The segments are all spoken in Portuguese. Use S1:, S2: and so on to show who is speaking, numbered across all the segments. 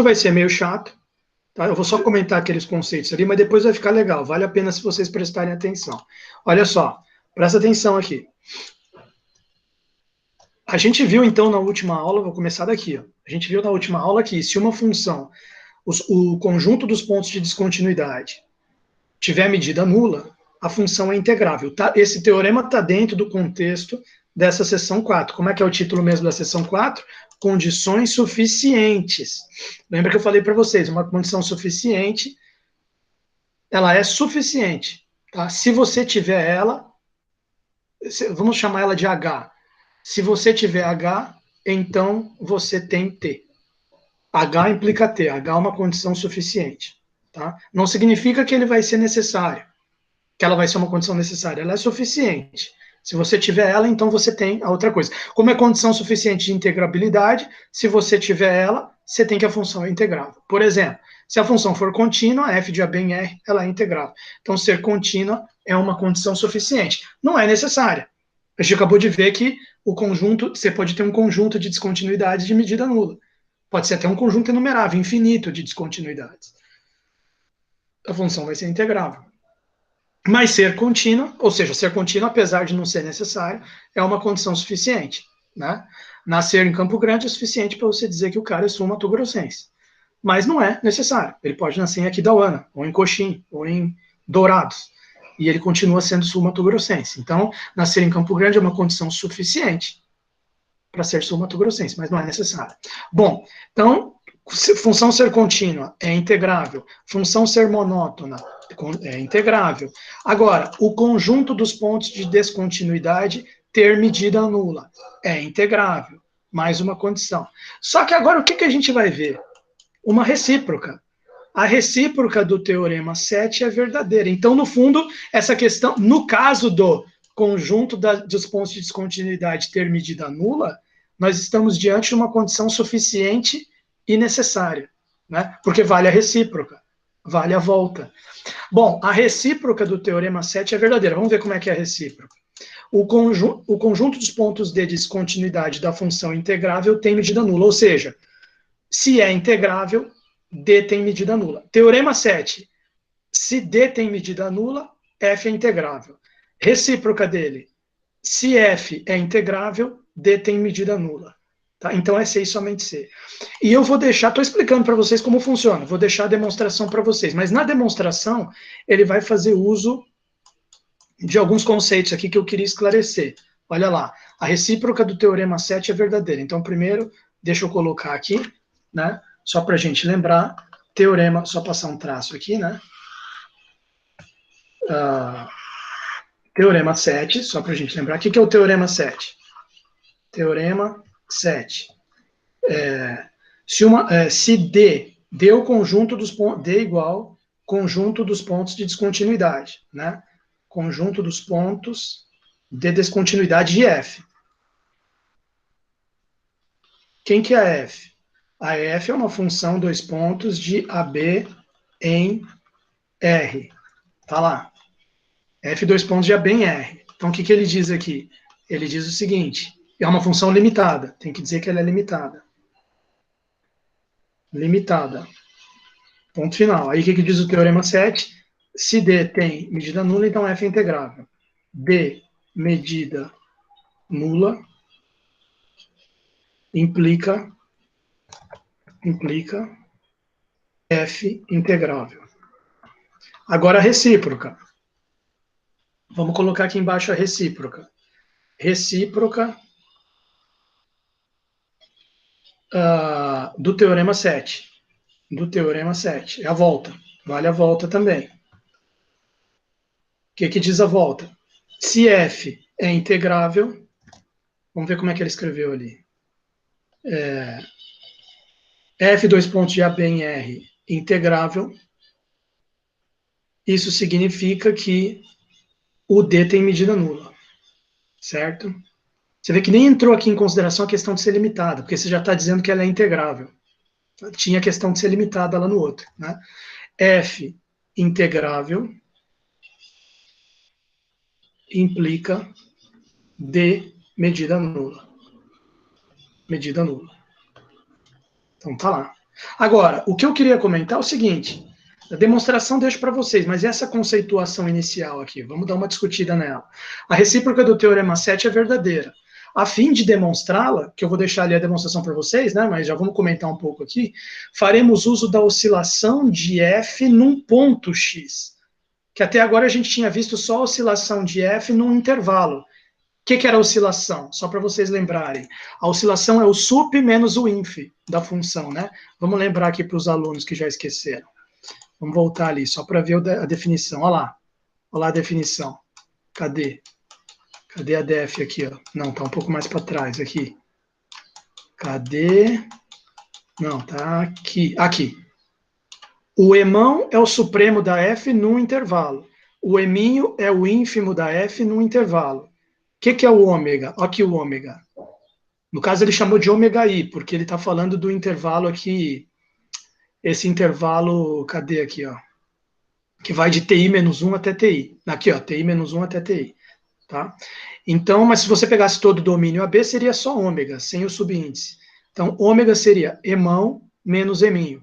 S1: vai ser meio chato, tá? Eu vou só comentar aqueles conceitos ali, mas depois vai ficar legal. Vale a pena se vocês prestarem atenção. Olha só, presta atenção aqui. A gente viu, então, na última aula, vou começar daqui, ó. A gente viu na última aula que se uma função, o conjunto dos pontos de descontinuidade, tiver medida nula, a função é integrável. Tá? Esse teorema está dentro do contexto dessa seção 4. Como é que é o título mesmo da seção 4? Condições suficientes. Lembra que eu falei para vocês, uma condição suficiente, ela é suficiente. Tá? Se você tiver ela, vamos chamar ela de H. Se você tiver H, então você tem T. H implica T. H é uma condição suficiente. Tá? Não significa que ele vai ser necessário, que ela vai ser uma condição necessária. Ela é suficiente. Se você tiver ela, então você tem a outra coisa. Como é condição suficiente de integrabilidade, se você tiver ela, você tem que a função é integrável. Por exemplo, se a função for contínua, f de AB em R, ela é integrável. Então, ser contínua é uma condição suficiente. Não é necessária. A gente acabou de ver que o conjunto, você pode ter um conjunto de descontinuidades de medida nula. Pode ser até um conjunto enumerável, infinito de descontinuidades. A função vai ser integrável. Mas ser contínua, ou seja, ser contínua, apesar de não ser necessário, é uma condição suficiente. Né? Nascer em Campo Grande é suficiente para você dizer que o cara é sul-mato-grossense. Mas não é necessário. Ele pode nascer em Aquidauana, ou em Coxim, ou em Dourados. E ele continua sendo sul-mato-grossense. Então, nascer em Campo Grande é uma condição suficiente para ser sul-mato-grossense, mas não é necessário. Bom, então, função ser contínua é integrável, função ser monótona é integrável. Agora, o conjunto dos pontos de descontinuidade ter medida nula é integrável, mais uma condição. Só que agora o que a gente vai ver? Uma recíproca. A recíproca do teorema 7 é verdadeira. Então, no fundo, essa questão, no caso do conjunto dos pontos de descontinuidade ter medida nula, nós estamos diante de uma condição suficiente e necessária, né? Porque vale a recíproca, vale a volta. Bom, a recíproca do teorema 7 é verdadeira. Vamos ver como é que é a recíproca. O conjunto dos pontos de descontinuidade da função integrável tem medida nula, ou seja, se é integrável, D tem medida nula. Teorema 7. Se D tem medida nula, F é integrável. Recíproca dele. Se F é integrável, D tem medida nula. Tá? Então é C e somente C. E eu vou deixar, estou explicando para vocês como funciona, vou deixar a demonstração para vocês, mas na demonstração ele vai fazer uso de alguns conceitos aqui que eu queria esclarecer. Olha lá, a recíproca do teorema 7 é verdadeira. Então, primeiro, deixa eu colocar aqui, né? Só para a gente lembrar, teorema, só passar um traço aqui, né? Teorema 7, só para a gente lembrar. O que é o teorema 7? Teorema 7. Se D o conjunto dos pontos, D igual conjunto dos pontos de descontinuidade, né? Conjunto dos pontos de descontinuidade de F. Quem que é a F? A F é uma função dois pontos de AB em R. Tá lá. F dois pontos de AB em R. Então, o que ele diz aqui? Ele diz o seguinte, é uma função limitada. Tem que dizer que ela é limitada. Limitada. Ponto final. Aí, o que diz o teorema 7? Se D tem medida nula, então F é integrável. D, medida nula, implica F integrável. Agora, a recíproca. Vamos colocar aqui embaixo a recíproca. Recíproca do teorema 7. Do teorema 7. É a volta. Vale a volta também. O que diz a volta? Se F é integrável, vamos ver como é que ele escreveu ali. F dois pontos de AB em R integrável, isso significa que o D tem medida nula, certo? Você vê que nem entrou aqui em consideração a questão de ser limitada, porque você já está dizendo que ela é integrável. Tinha a questão de ser limitada lá no outro, né? F integrável implica D medida nula. Medida nula. Então tá lá. Agora, o que eu queria comentar é o seguinte, a demonstração deixo para vocês, mas essa conceituação inicial aqui, vamos dar uma discutida nela. A recíproca do Teorema 7 é verdadeira. A fim de demonstrá-la, que eu vou deixar ali a demonstração para vocês, né, mas já vamos comentar um pouco aqui, faremos uso da oscilação de f num ponto x, que até agora a gente tinha visto só a oscilação de f num intervalo. O que era a oscilação? Só para vocês lembrarem. A oscilação é o sup menos o inf da função, né? Vamos lembrar aqui para os alunos que já esqueceram. Vamos voltar ali, só para ver a definição. Olha lá a definição. Cadê? Cadê a def aqui? Ó? Não, tá um pouco mais para trás aqui. Cadê? Não, tá aqui. Aqui. O emão é o supremo da f num intervalo. O eminho é o ínfimo da f num intervalo. O que é o ômega? Olha aqui o ômega. No caso, ele chamou de ômega i, porque ele está falando do intervalo aqui. Esse intervalo, cadê aqui, ó? Que vai de TI-1 até TI. Aqui, ó, TI-1 até TI. Tá? Então, mas se você pegasse todo o domínio AB, seria só ômega, sem o subíndice. Então, ômega seria emão menos eminho.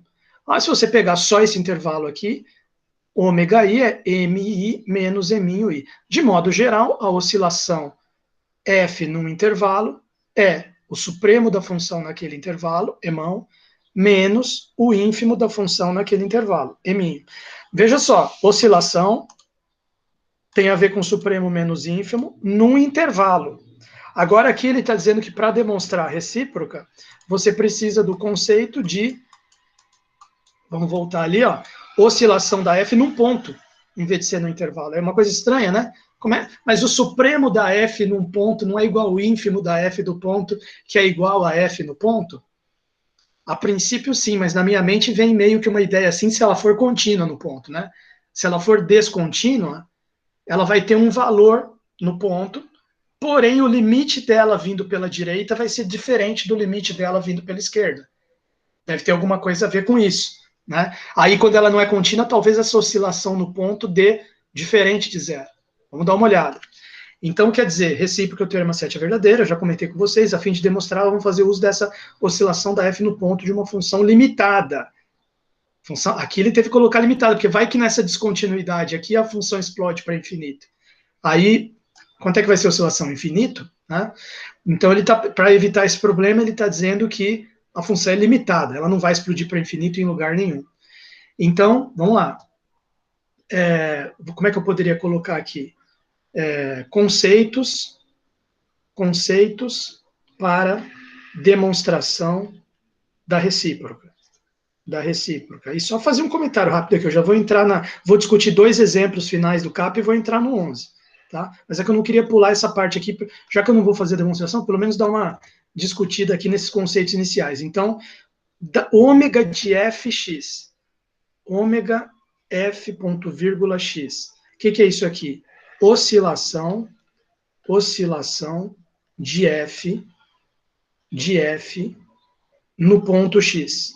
S1: Se você pegar só esse intervalo aqui, ômega i é mi menos eminho i. De modo geral, a oscilação f num intervalo é o supremo da função naquele intervalo, emão, menos o ínfimo da função naquele intervalo, eminho. Veja só, oscilação tem a ver com supremo menos ínfimo num intervalo. Agora aqui ele está dizendo que para demonstrar a recíproca, você precisa do conceito de, vamos voltar ali, ó, oscilação da f num ponto, em vez de ser no intervalo. É uma coisa estranha, né? Mas o supremo da f num ponto não é igual ao ínfimo da f do ponto, que é igual a f no ponto? A princípio, sim, mas na minha mente vem meio que uma ideia assim, se ela for contínua no ponto, né? Se ela for descontínua, ela vai ter um valor no ponto, porém o limite dela vindo pela direita vai ser diferente do limite dela vindo pela esquerda. Deve ter alguma coisa a ver com isso, né? Aí, quando ela não é contínua, talvez essa oscilação no ponto dê diferente de zero. Vamos dar uma olhada. Então, quer dizer, recíproca do teorema 7 é verdadeira, eu já comentei com vocês, a fim de demonstrar, vamos fazer uso dessa oscilação da f no ponto de uma função limitada. Aqui ele teve que colocar limitada, porque vai que nessa descontinuidade aqui a função explode para infinito. Aí, quanto é que vai ser a oscilação? Infinito? Né? Então, para evitar esse problema, ele está dizendo que a função é limitada, ela não vai explodir para infinito em lugar nenhum. Então, vamos lá. Como é que eu poderia colocar aqui? Conceitos para demonstração da recíproca. E só fazer um comentário rápido aqui, eu já vou vou discutir 2 exemplos finais do CAP e vou entrar no 11, tá? Mas é que eu não queria pular essa parte aqui, já que eu não vou fazer a demonstração, pelo menos dar uma discutida aqui nesses conceitos iniciais. Então, ômega de fx, ômega f ponto vírgula x. O que é isso aqui? Oscilação de f no ponto x.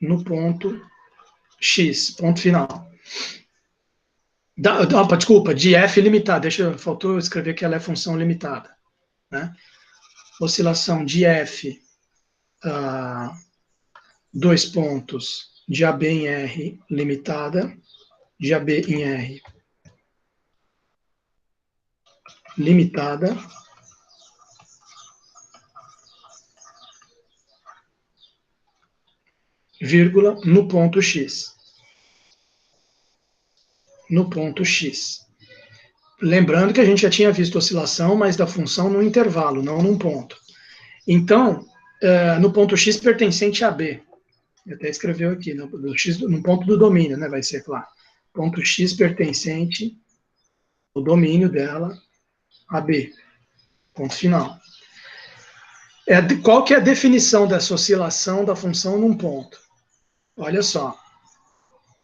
S1: No ponto x, ponto final. Desculpa, de f limitada. Faltou escrever que ela é função limitada. Né? Oscilação de f, 2 pontos, de AB em R limitada, de AB em R limitada, vírgula, no ponto x. No ponto x. Lembrando que a gente já tinha visto oscilação, mas da função no intervalo, não num ponto. Então, no ponto x pertencente a B. Até escreveu aqui, no ponto do domínio, né? Vai ser claro. Ponto x pertencente ao domínio dela, a B. Ponto final. Qual que é a definição dessa oscilação da função num ponto? Olha só.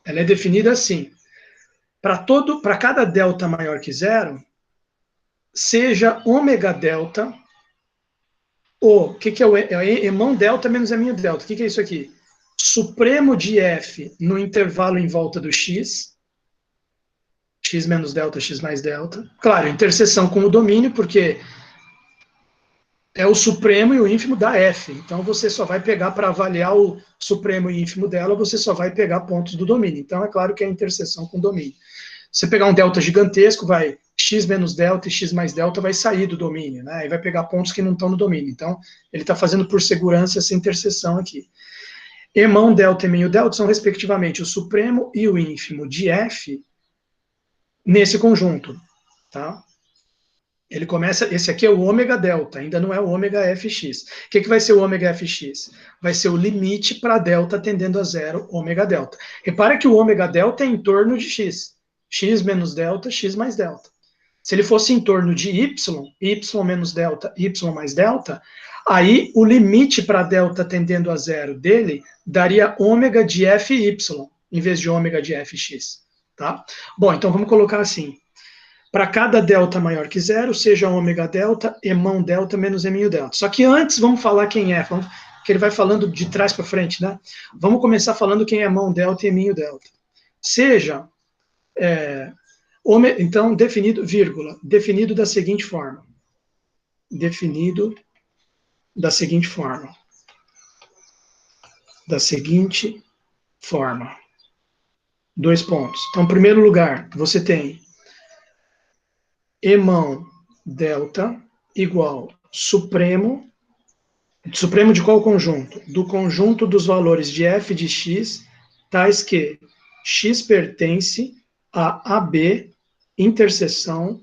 S1: Ela é definida assim. Para cada delta maior que zero, seja ômega delta, o que é o emão delta menos eminho delta? O que é isso aqui? Supremo de f no intervalo em volta do x menos delta, x mais delta. Claro, interseção com o domínio, porque é o supremo e o ínfimo da F. Então, você só vai pegar, para avaliar o supremo e ínfimo dela, você só vai pegar pontos do domínio. Então, é claro que é a interseção com o domínio. Se você pegar um delta gigantesco, vai x menos delta e x mais delta vai sair do domínio, né? E vai pegar pontos que não estão no domínio. Então, ele está fazendo por segurança essa interseção aqui. Emão delta e meio delta são, respectivamente, o supremo e o ínfimo de F nesse conjunto, tá? Ele começa, esse aqui é o ômega delta, ainda não é o ômega fx. O que vai ser o ômega fx? Vai ser o limite para delta tendendo a zero, ômega delta. Repara que o ômega delta é em torno de x. X menos delta, x mais delta. Se ele fosse em torno de y, y menos delta, y mais delta, aí o limite para delta tendendo a zero dele daria ômega de fy, em vez de ômega de fx. Tá? Bom, então vamos colocar assim. Para cada delta maior que zero, seja ômega delta, emão delta menos eminho delta. Só que antes, vamos falar quem é, que ele vai falando de trás para frente, né? Vamos começar falando quem é emão delta e eminho delta. Seja, então, definido, vírgula, definido da seguinte forma. Definido da seguinte forma. Da seguinte forma. 2 pontos. Então, em primeiro lugar, você tem emão delta igual supremo de qual conjunto? Do conjunto dos valores de f de x, tais que x pertence a AB interseção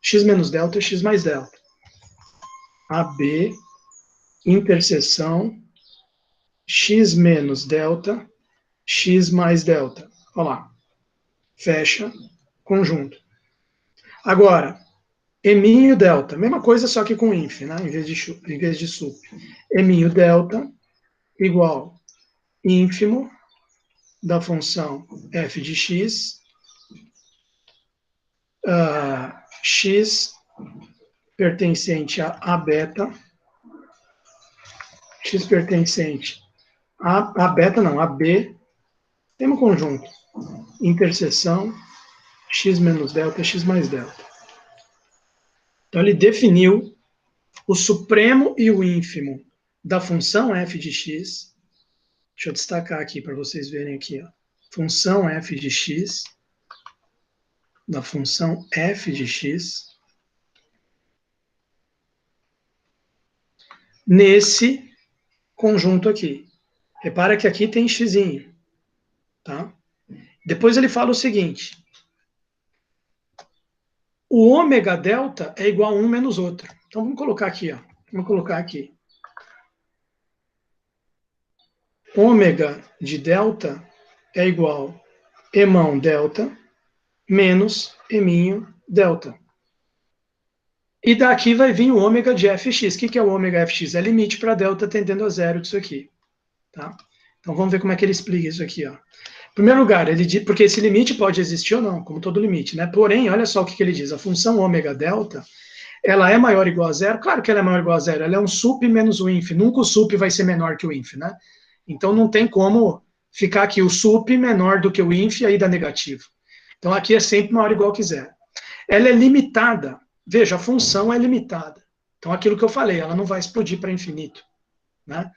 S1: x menos delta, x mais delta. AB interseção x menos delta, x mais delta. Olha lá. Fecha conjunto. Agora, eminho delta, mesma coisa, só que com inf, né? Em vez de sup. Eminho delta igual ínfimo da função f de x, x pertencente a beta, x pertencente a beta, não, a b, tem um conjunto, interseção x menos delta, x mais delta. Então, ele definiu o supremo e o ínfimo da função f de x. Deixa eu destacar aqui para vocês verem aqui, ó. Função f de x, da função f de x, nesse conjunto aqui. Repara que aqui tem xzinho, tá? Depois ele fala o seguinte: o ômega delta é igual a 1 menos outro. Então vamos colocar aqui, ó. Vamos colocar aqui. Ômega de delta é igual a emão delta menos eminho delta. E daqui vai vir o ômega de fx. O que é o ômega fx? É limite para delta tendendo a zero disso aqui. Tá? Então vamos ver como é que ele explica isso aqui. Ó. Em primeiro lugar, ele diz, porque esse limite pode existir ou não, como todo limite. Né? Porém, olha só o que ele diz. A função ômega delta, ela é maior ou igual a zero? Claro que ela é maior ou igual a zero. Ela é um sup menos o inf. Nunca o sup vai ser menor que o inf. Né? Então não tem como ficar aqui o sup menor do que o inf e aí dá negativo. Então aqui é sempre maior ou igual que zero. Ela é limitada. Veja, a função é limitada. Então aquilo que eu falei, ela não vai explodir para infinito. Né?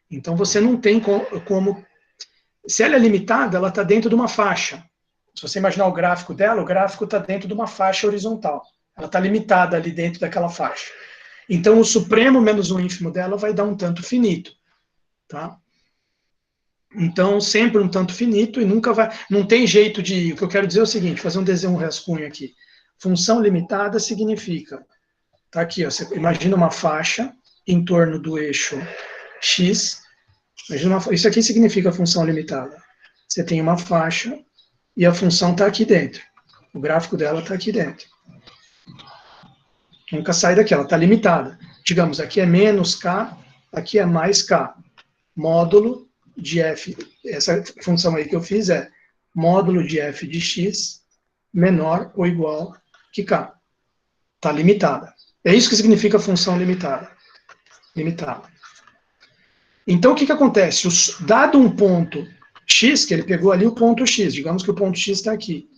S1: Então você não tem como... Se ela é limitada, ela está dentro de uma faixa. Se você imaginar o gráfico dela, o gráfico está dentro de uma faixa horizontal. Ela está limitada ali dentro daquela faixa. Então o supremo menos o ínfimo dela vai dar um tanto finito. Tá? Então, sempre um tanto finito e nunca vai... Não tem jeito de... O que eu quero dizer é o seguinte, fazer um desenho, um rascunho aqui. Função limitada significa... Tá aqui, ó, você imagina uma faixa em torno do eixo x. Isso aqui significa função limitada. Você tem uma faixa e a função está aqui dentro. O gráfico dela está aqui dentro. Nunca sai daqui, ela está limitada. Digamos, aqui é menos k, aqui é mais k. Módulo de f, essa função aí que eu fiz é módulo de f de x menor ou igual que k. Está limitada. É isso que significa função limitada. Limitada. Então, o que acontece? Dado um ponto x, que ele pegou ali o ponto x, digamos que o ponto x está aqui.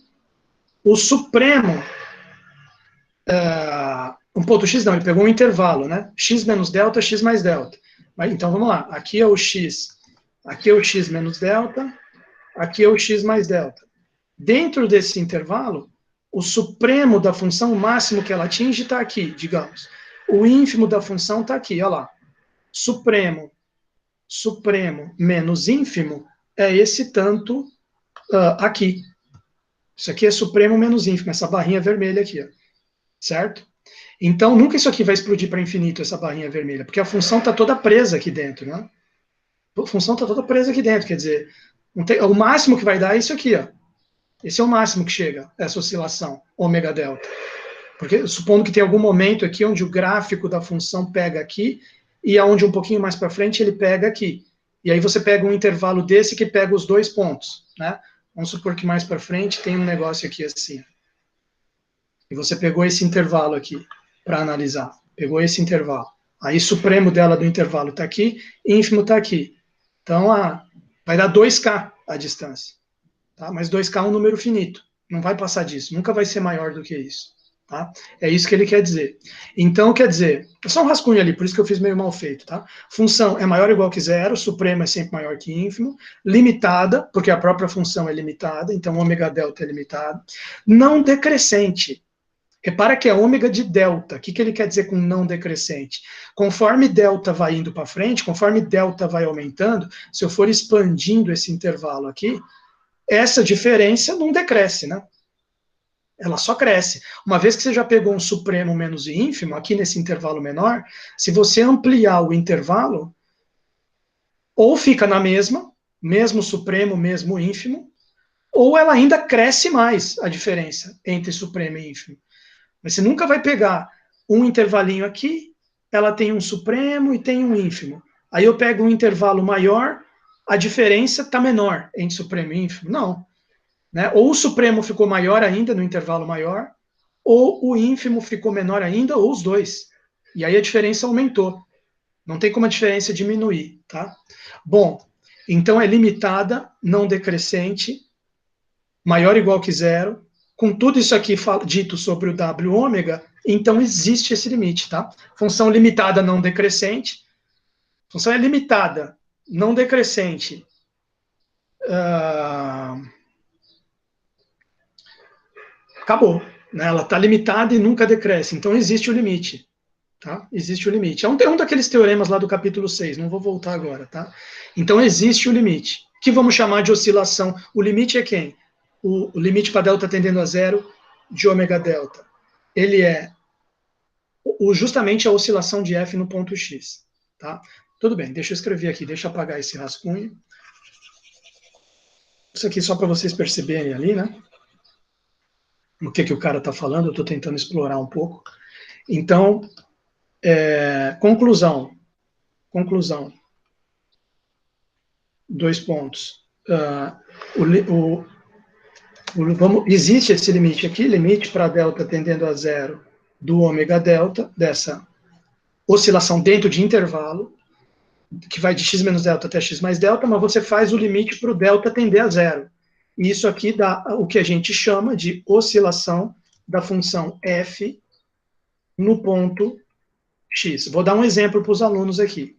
S1: O supremo, Um ponto x não, ele pegou um intervalo, né? X menos delta, x mais delta. Então, vamos lá. Aqui é o x menos delta, aqui é o x mais delta. Dentro desse intervalo, o supremo da função, o máximo que ela atinge, está aqui, digamos. O ínfimo da função está aqui, olha lá. Supremo menos ínfimo é esse tanto aqui. Isso aqui é supremo menos ínfimo, essa barrinha vermelha aqui, ó. Certo? Então, nunca isso aqui vai explodir para infinito, essa barrinha vermelha, porque a função está toda presa aqui dentro, né? A função está toda presa aqui dentro, quer dizer, o máximo que vai dar é isso aqui, ó. Esse é o máximo que chega, essa oscilação, ômega delta. Porque, supondo que tem algum momento aqui onde o gráfico da função pega aqui, e aonde um pouquinho mais para frente ele pega aqui. E aí você pega um intervalo desse que pega os dois pontos, né? Vamos supor que mais para frente tem um negócio aqui assim. E você pegou esse intervalo aqui para analisar. Pegou esse intervalo. Aí, supremo dela do intervalo está aqui, ínfimo está aqui. Então, vai dar 2K a distância. Tá? Mas 2K é um número finito. Não vai passar disso. Nunca vai ser maior do que isso. Tá? É isso que ele quer dizer. Então, quer dizer, é só um rascunho ali, por isso que eu fiz meio mal feito. Tá? Função é maior ou igual que zero, supremo é sempre maior que ínfimo, limitada, porque a própria função é limitada, então ômega delta é limitado, não decrescente. Repara que é ômega de delta. O que ele quer dizer com não decrescente? Conforme delta vai indo para frente, conforme delta vai aumentando, se eu for expandindo esse intervalo aqui, essa diferença não decresce, né? Ela só cresce. Uma vez que você já pegou um supremo menos ínfimo, aqui nesse intervalo menor, se você ampliar o intervalo, ou fica na mesma, mesmo supremo, mesmo ínfimo, ou ela ainda cresce mais a diferença entre supremo e ínfimo. Mas você nunca vai pegar um intervalinho aqui, ela tem um supremo e tem um ínfimo. Aí eu pego um intervalo maior, a diferença está menor entre supremo e ínfimo. Não. Né? Ou o supremo ficou maior ainda no intervalo maior, ou o ínfimo ficou menor ainda, ou os dois. E aí a diferença aumentou. Não tem como a diferença diminuir. Tá? Bom, então é limitada, não decrescente, maior ou igual que zero. Com tudo isso aqui dito sobre o W ômega, então existe esse limite, tá? Função limitada não decrescente. Função é limitada, não decrescente. Acabou. Né? Ela está limitada e nunca decresce. Então existe o limite. Tá? Existe o limite. É um daqueles teoremas lá do capítulo 6, não vou voltar agora. Tá? Então existe o limite, que vamos chamar de oscilação. O limite é quem? O limite para delta tendendo a zero de ômega delta. Ele é justamente a oscilação de F no ponto X. Tá? Tudo bem, deixa eu escrever aqui, deixa eu apagar esse rascunho. Isso aqui só para vocês perceberem ali, né? O que o cara está falando, eu estou tentando explorar um pouco. Então, conclusão. Dois pontos. Existe esse limite aqui, limite para delta tendendo a zero do ômega delta, dessa oscilação dentro de intervalo, que vai de x menos delta até x mais delta, mas você faz o limite para o delta tender a zero. E isso aqui dá o que a gente chama de oscilação da função f no ponto x. Vou dar um exemplo para os alunos aqui.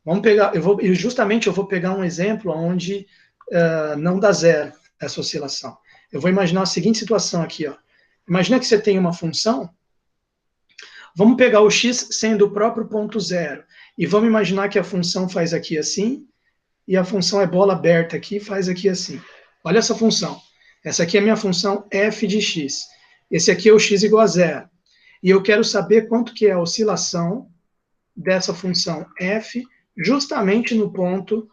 S1: Vamos pegar, eu vou pegar um exemplo onde não dá zero essa oscilação. Eu vou imaginar a seguinte situação aqui, ó. Imagina que você tem uma função, vamos pegar o x sendo o próprio ponto zero, e vamos imaginar que a função faz aqui assim, e a função é bola aberta aqui, faz aqui assim. Olha essa função. Essa aqui é a minha função f de x. Esse aqui é o x igual a zero. E eu quero saber quanto que é a oscilação dessa função f justamente no ponto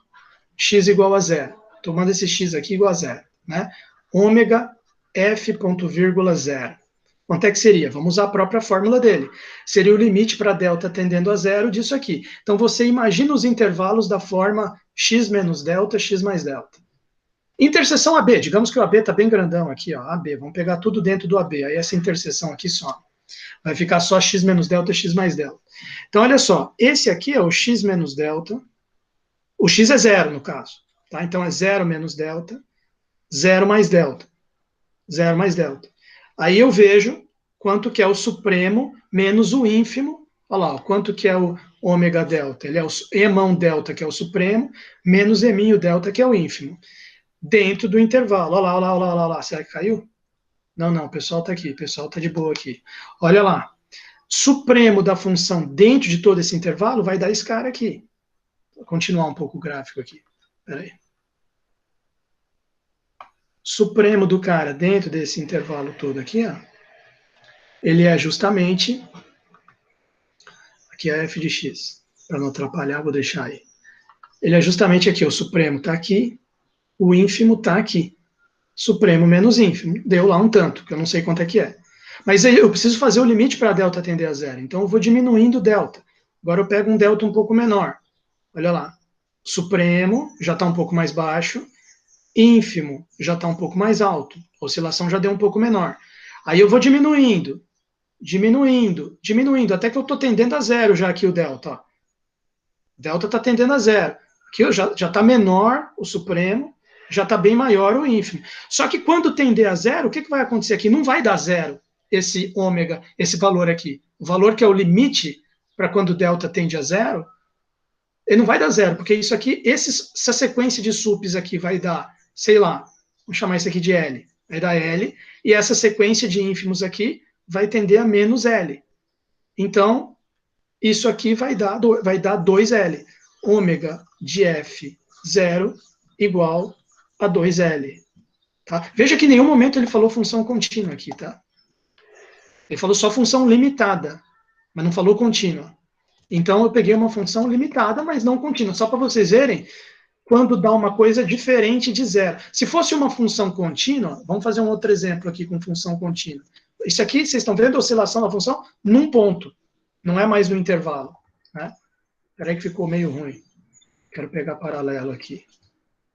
S1: x igual a zero. Tomando esse x aqui igual a zero. Né? Ômega f ponto vírgula zero. Quanto é que seria? Vamos usar a própria fórmula dele. Seria o limite para delta tendendo a zero disso aqui. Então, você imagina os intervalos da forma x menos delta, x mais delta. Interseção AB, digamos que o AB está bem grandão aqui, ó, AB, vamos pegar tudo dentro do AB, aí essa interseção aqui some. Vai ficar só x menos delta, x mais delta. Então, olha só, esse aqui é o x menos delta, o x é zero no caso, tá? Então é zero menos delta, zero mais delta, zero mais delta. Aí eu vejo quanto que é o supremo menos o ínfimo. Olha lá, quanto que é o ômega delta. Ele é o E-mão delta, que é o supremo, menos E' delta, que é o ínfimo. Dentro do intervalo. Olha lá, olha lá, olha lá, olha lá. Será que caiu? Não, não, o pessoal está aqui, o pessoal está de boa aqui. Olha lá. Supremo da função dentro de todo esse intervalo vai dar esse cara aqui. Vou continuar um pouco o gráfico aqui. Espera aí. Supremo do cara dentro desse intervalo todo aqui, ó, ele é justamente, aqui é f de x, para não atrapalhar, vou deixar aí. Ele é justamente aqui, o supremo está aqui, o ínfimo está aqui. Supremo menos ínfimo, deu lá um tanto, que eu não sei quanto é que é. Mas aí eu preciso fazer o limite para delta tender a zero, então eu vou diminuindo o delta. Agora eu pego um delta um pouco menor. Olha lá, supremo já está um pouco mais baixo, ínfimo já está um pouco mais alto, a oscilação já deu um pouco menor. Aí eu vou diminuindo, diminuindo, diminuindo, até que eu estou tendendo a zero já aqui o delta. Ó. Delta está tendendo a zero. Aqui já está menor o supremo, já está bem maior o ínfimo. Só que quando tender a zero, o que vai acontecer aqui? Não vai dar zero esse ômega, esse valor aqui. O valor que é o limite para quando o delta tende a zero, ele não vai dar zero, porque isso aqui, essa sequência de sups aqui vai dar, sei lá, vamos chamar isso aqui de L, vai dar L, e essa sequência de ínfimos aqui vai tender a menos L. Então, isso aqui vai dar 2L. Ômega de F0 igual a 2L. Tá? Veja que em nenhum momento ele falou função contínua aqui, tá? Ele falou só função limitada, mas não falou contínua. Então, eu peguei uma função limitada, mas não contínua, só para vocês verem quando dá uma coisa diferente de zero. Se fosse uma função contínua, vamos fazer um outro exemplo aqui com função contínua. Isso aqui, vocês estão vendo a oscilação da função num ponto, não é mais no intervalo. Né? Espera aí que ficou meio ruim. Quero pegar paralelo aqui.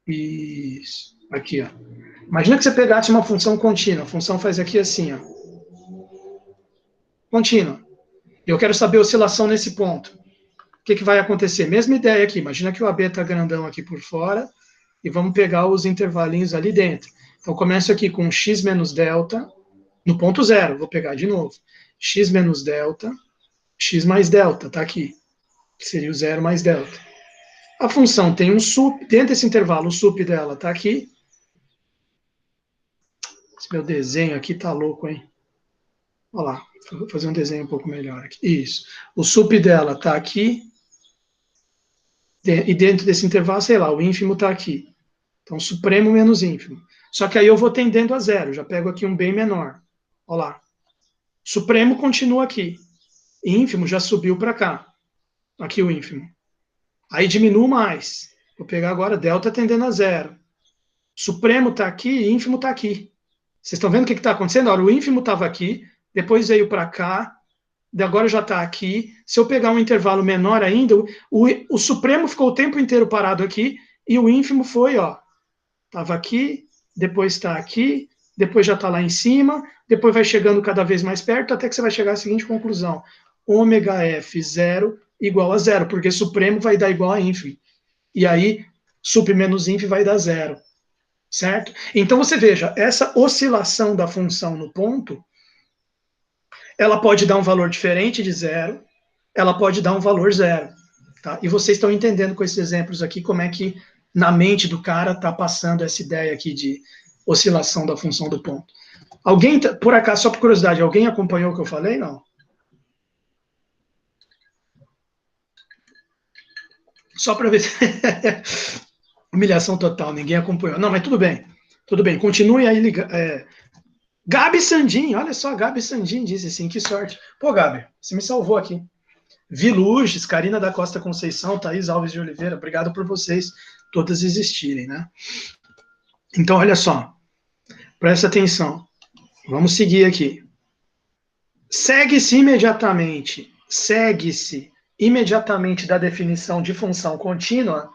S1: Isso. Aqui, ó. Imagina que você pegasse uma função contínua. A função faz aqui assim, ó. Contínua. Eu quero saber a oscilação nesse ponto. O que vai acontecer? Mesma ideia aqui. Imagina que o AB está grandão aqui por fora e vamos pegar os intervalinhos ali dentro. Então, eu começo aqui com x menos delta, no ponto zero, vou pegar de novo. X menos delta, x mais delta, tá aqui. Que seria o zero mais delta. A função tem um sup, dentro desse intervalo, o sup dela tá aqui. Esse meu desenho aqui tá louco, hein? Olha lá, vou fazer um desenho um pouco melhor aqui. Isso. O sup dela tá aqui. E dentro desse intervalo, sei lá, o ínfimo está aqui. Então, supremo menos ínfimo. Só que aí eu vou tendendo a zero. Já pego aqui um bem menor. Olha lá. Supremo continua aqui. Ínfimo já subiu para cá. Aqui o ínfimo. Aí diminuo mais. Vou pegar agora delta tendendo a zero. Supremo está aqui, ínfimo está aqui. Vocês estão vendo o que está acontecendo? Olha, o ínfimo estava aqui, depois veio para cá, agora já está aqui. Se eu pegar um intervalo menor ainda, o supremo ficou o tempo inteiro parado aqui, e o ínfimo foi, ó, estava aqui, depois está aqui, depois já está lá em cima, depois vai chegando cada vez mais perto, até que você vai chegar à seguinte conclusão: ômega F0 igual a zero, porque supremo vai dar igual a ínfimo. E aí, sup menos ínfimo vai dar zero. Certo? Então, você veja, essa oscilação da função no ponto, ela pode dar um valor diferente de zero, ela pode dar um valor zero. Tá? E vocês estão entendendo com esses exemplos aqui como é que na mente do cara está passando essa ideia aqui de oscilação da função do ponto. Alguém, por acaso, só por curiosidade, alguém acompanhou o que eu falei? Não? Só para ver se... Humilhação total, ninguém acompanhou. Não, mas tudo bem. Tudo bem, continue aí ligando. Gabi Sandin, olha só, Gabi Sandin disse assim, que sorte. Pô, Gabi, você me salvou aqui. Viluges, Karina da Costa Conceição, Thaís Alves de Oliveira, obrigado por vocês todas existirem, né? Então, olha só, presta atenção. Vamos seguir aqui. Segue-se imediatamente da definição de função contínua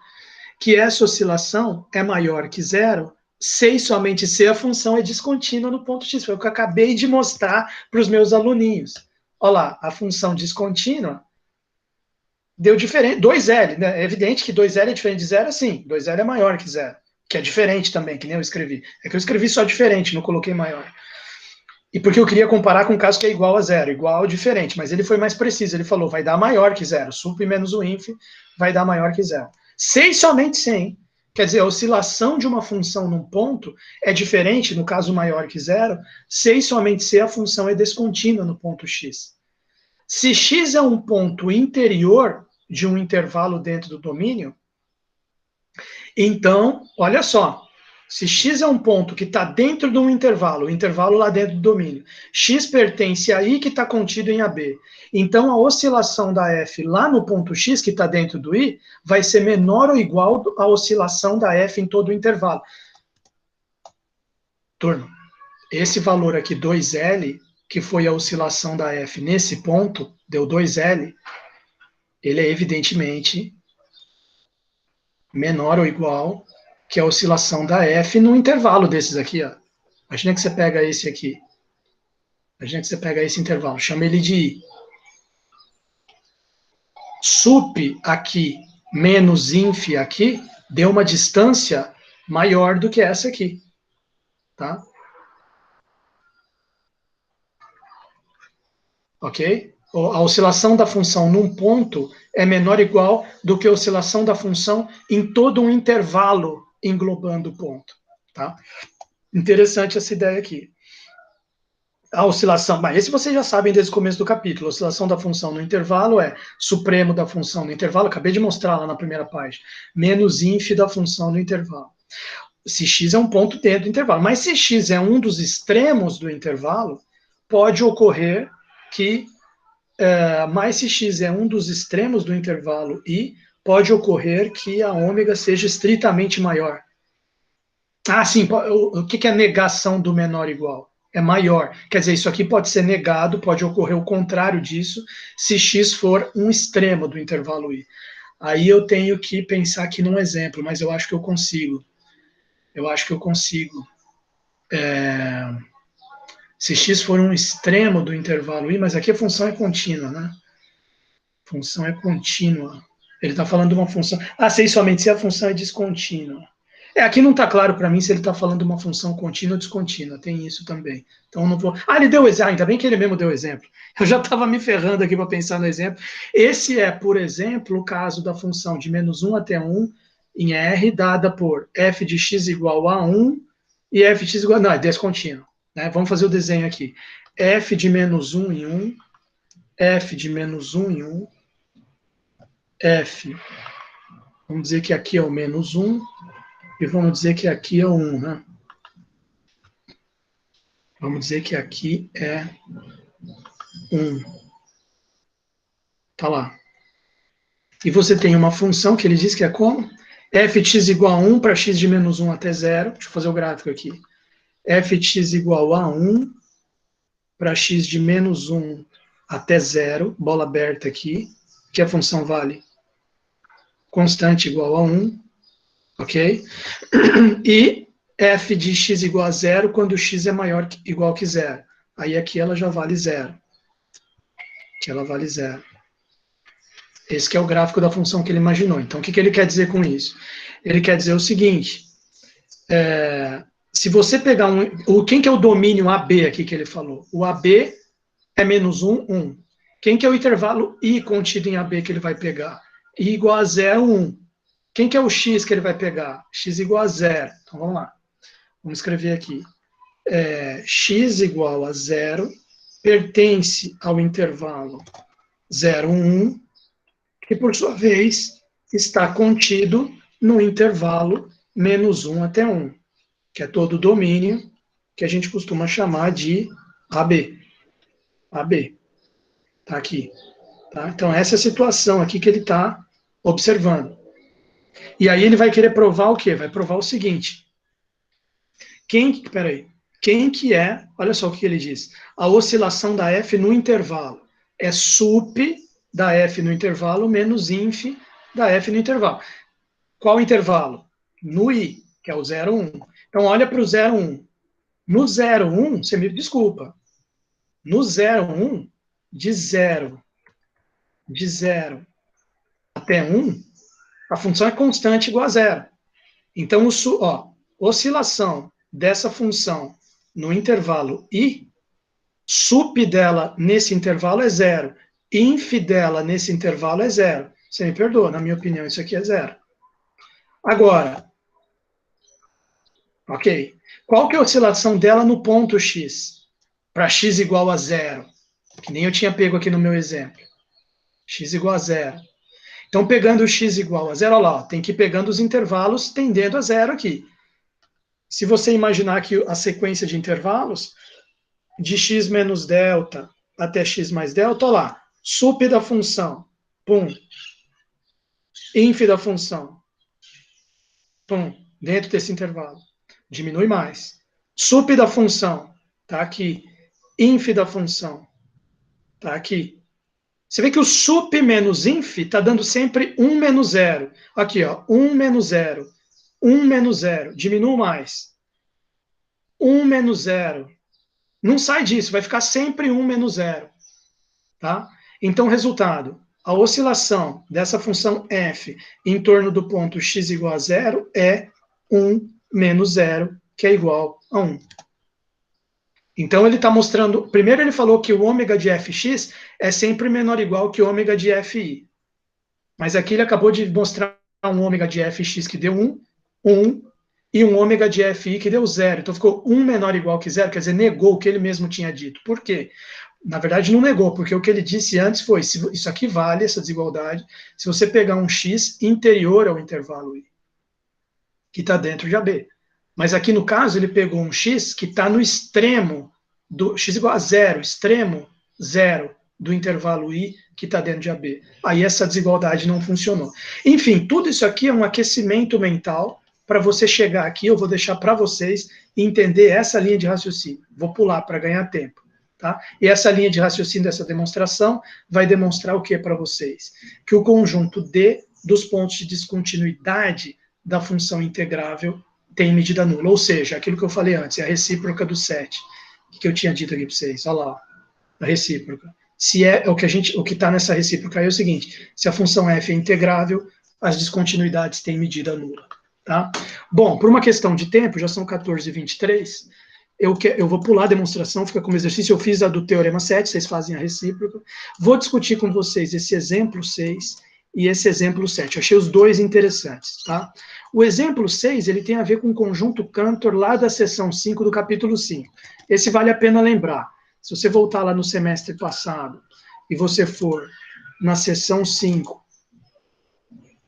S1: que essa oscilação é maior que zero, se e somente se a função é descontínua no ponto x. Foi o que eu acabei de mostrar para os meus aluninhos. Olha lá, a função descontínua deu diferente, 2L, né? É evidente que 2L é diferente de zero, sim. 2L é maior que zero, que é diferente também, que nem eu escrevi. É que eu escrevi só diferente, não coloquei maior. E porque eu queria comparar com um caso que é igual a zero, igual diferente, mas ele foi mais preciso, ele falou, vai dar maior que zero, sup menos o inf vai dar maior que zero. Se e somente se, hein? Quer dizer, a oscilação de uma função num ponto é diferente, no caso maior que zero, se e somente se a função é descontínua no ponto x. Se x é um ponto interior de um intervalo dentro do domínio, então, olha só, se x é um ponto que está dentro de um intervalo, o intervalo lá dentro do domínio, x pertence a i que está contido em AB. Então, a oscilação da f lá no ponto x, que está dentro do i, vai ser menor ou igual à oscilação da f em todo o intervalo. Turma, esse valor aqui, 2L, que foi a oscilação da f nesse ponto, deu 2L, ele é evidentemente menor ou igual que a oscilação da f no intervalo desses aqui, ó. Imagina que você pega esse aqui. Imagina que você pega esse intervalo, chama ele de I. Sup aqui menos inf aqui deu uma distância maior do que essa aqui. Tá? Ok? A oscilação da função num ponto é menor ou igual do que a oscilação da função em todo um intervalo englobando o ponto. Tá? Interessante essa ideia aqui. A oscilação, mas esse vocês já sabem desde o começo do capítulo, a oscilação da função no intervalo é supremo da função no intervalo, acabei de mostrar lá na primeira página, menos inf da função no intervalo. Se x é um ponto dentro do intervalo, mas se x é um dos extremos do intervalo, pode ocorrer que, mas se x é um dos extremos do intervalo i, pode ocorrer que a ômega seja estritamente maior. Ah, sim, o que é negação do menor igual? É maior. Quer dizer, isso aqui pode ser negado, pode ocorrer o contrário disso, se x for um extremo do intervalo i. Aí eu tenho que pensar aqui num exemplo, mas eu acho que eu consigo. Eu acho que eu consigo. Se x for um extremo do intervalo i, mas aqui a função é contínua, né? Função é contínua. Ele está falando de uma função. Ah, sei somente se a função é descontínua. Aqui não está claro para mim se ele está falando de uma função contínua ou descontínua. Tem isso também. Então não vou. Ah, ele deu exemplo. Ainda bem que ele mesmo deu exemplo. Eu já estava me ferrando aqui para pensar no exemplo. Esse é, por exemplo, o caso da função de menos 1 até 1 em R, dada por f de x igual a 1 e f de x igual a. Não, é descontínuo. Né? Vamos fazer o desenho aqui. F de menos 1 em 1, f de menos 1 em 1, f. Vamos dizer que aqui é o menos 1. E vamos dizer que aqui é 1, né? Vamos dizer que aqui é 1. Tá lá. E você tem uma função que ele diz que é como? f de x igual a 1 para x de menos 1 até 0. Deixa eu fazer o gráfico aqui. F de x igual a 1 para x de menos 1 até 0. Bola aberta aqui. Que a função vale constante igual a 1. Ok? E f de x igual a 0 quando x é maior igual que 0. Aí aqui ela já vale 0. Aqui ela vale 0. Esse que é o gráfico da função que ele imaginou. Então, o que ele quer dizer com isso? Ele quer dizer o seguinte, se você pegar quem que é o domínio AB aqui que ele falou? O AB é menos 1, 1. Quem que é o intervalo I contido em AB que ele vai pegar? I igual a 0, 1. Quem que é o X que ele vai pegar? X igual a 0. Então, vamos lá. Vamos escrever aqui. X igual a 0 pertence ao intervalo 0, 1, que por sua vez está contido no intervalo menos 1 até 1, que é todo o domínio que a gente costuma chamar de AB. AB. Está aqui. Tá? Então, essa é a situação aqui que ele está observando. E aí ele vai querer provar o quê? Vai provar o seguinte. Quem que é, olha só o que ele diz, a oscilação da F no intervalo é sup da F no intervalo menos inf da F no intervalo. Qual intervalo? No I, que é o 0, 1. Então, olha para o 0, 1. No 0, 1, você me desculpa. No 0, 1, de 0 até 1, a função é constante igual a 0. Então, oscilação dessa função no intervalo I Sup dela nesse intervalo é 0. Inf dela nesse intervalo é 0. Você me perdoa, na minha opinião, isso aqui é 0. Agora, ok. Qual que é a oscilação dela no ponto x? Para x igual a 0. Que nem eu tinha pego aqui no meu exemplo. X igual a 0. Então, pegando o x igual a 0, olha lá, tem que ir pegando os intervalos tendendo a 0 aqui. Se você imaginar que a sequência de intervalos, de x menos delta até x mais delta, olha lá, sup da função, pum, inf da função, pum, dentro desse intervalo, diminui mais. Sup da função, tá aqui, inf da função, tá aqui. Você vê que o sup menos inf está dando sempre 1 menos 0. Aqui, ó, 1 menos 0, 1 menos 0, diminui mais. 1 menos 0. Não sai disso, vai ficar sempre 1 menos 0. Tá? Então, resultado, a oscilação dessa função f em torno do ponto x igual a 0 é 1 menos 0, que é igual a 1. Então, ele está mostrando... Primeiro, ele falou que o ômega de fx é sempre menor ou igual que o ômega de fi. Mas aqui ele acabou de mostrar um ômega de fx que deu 1, 1, e um ômega de fi que deu 0. Então, ficou 1 menor ou igual que 0, quer dizer, negou o que ele mesmo tinha dito. Por quê? Na verdade, não negou, porque o que ele disse antes foi, isso aqui vale, essa desigualdade, se você pegar um x interior ao intervalo i, que está dentro de AB. Mas aqui, no caso, ele pegou um x que está no extremo, do x igual a 0, extremo 0 do intervalo i, que está dentro de AB. Aí essa desigualdade não funcionou. Enfim, tudo isso aqui é um aquecimento mental para você chegar aqui, eu vou deixar para vocês entender essa linha de raciocínio. Vou pular para ganhar tempo. Tá? E essa linha de raciocínio dessa demonstração vai demonstrar o que para vocês? Que o conjunto D dos pontos de descontinuidade da função integrável tem medida nula. Ou seja, aquilo que eu falei antes, é a recíproca do 7. O que eu tinha dito aqui para vocês? Olha lá, a recíproca. Se é o que está nessa recíproca aí é o seguinte: se a função f é integrável, as descontinuidades têm medida nula. Tá? Bom, por uma questão de tempo, já são 14h23. Eu vou pular a demonstração, fica como exercício. Eu fiz a do Teorema 7, vocês fazem a recíproca. Vou discutir com vocês esse exemplo 6 e esse exemplo 7. Eu achei os dois interessantes, tá? O exemplo 6, ele tem a ver com o conjunto Cantor lá da seção 5 do capítulo 5. Esse vale a pena lembrar. Se você voltar lá no semestre passado e você for na seção 5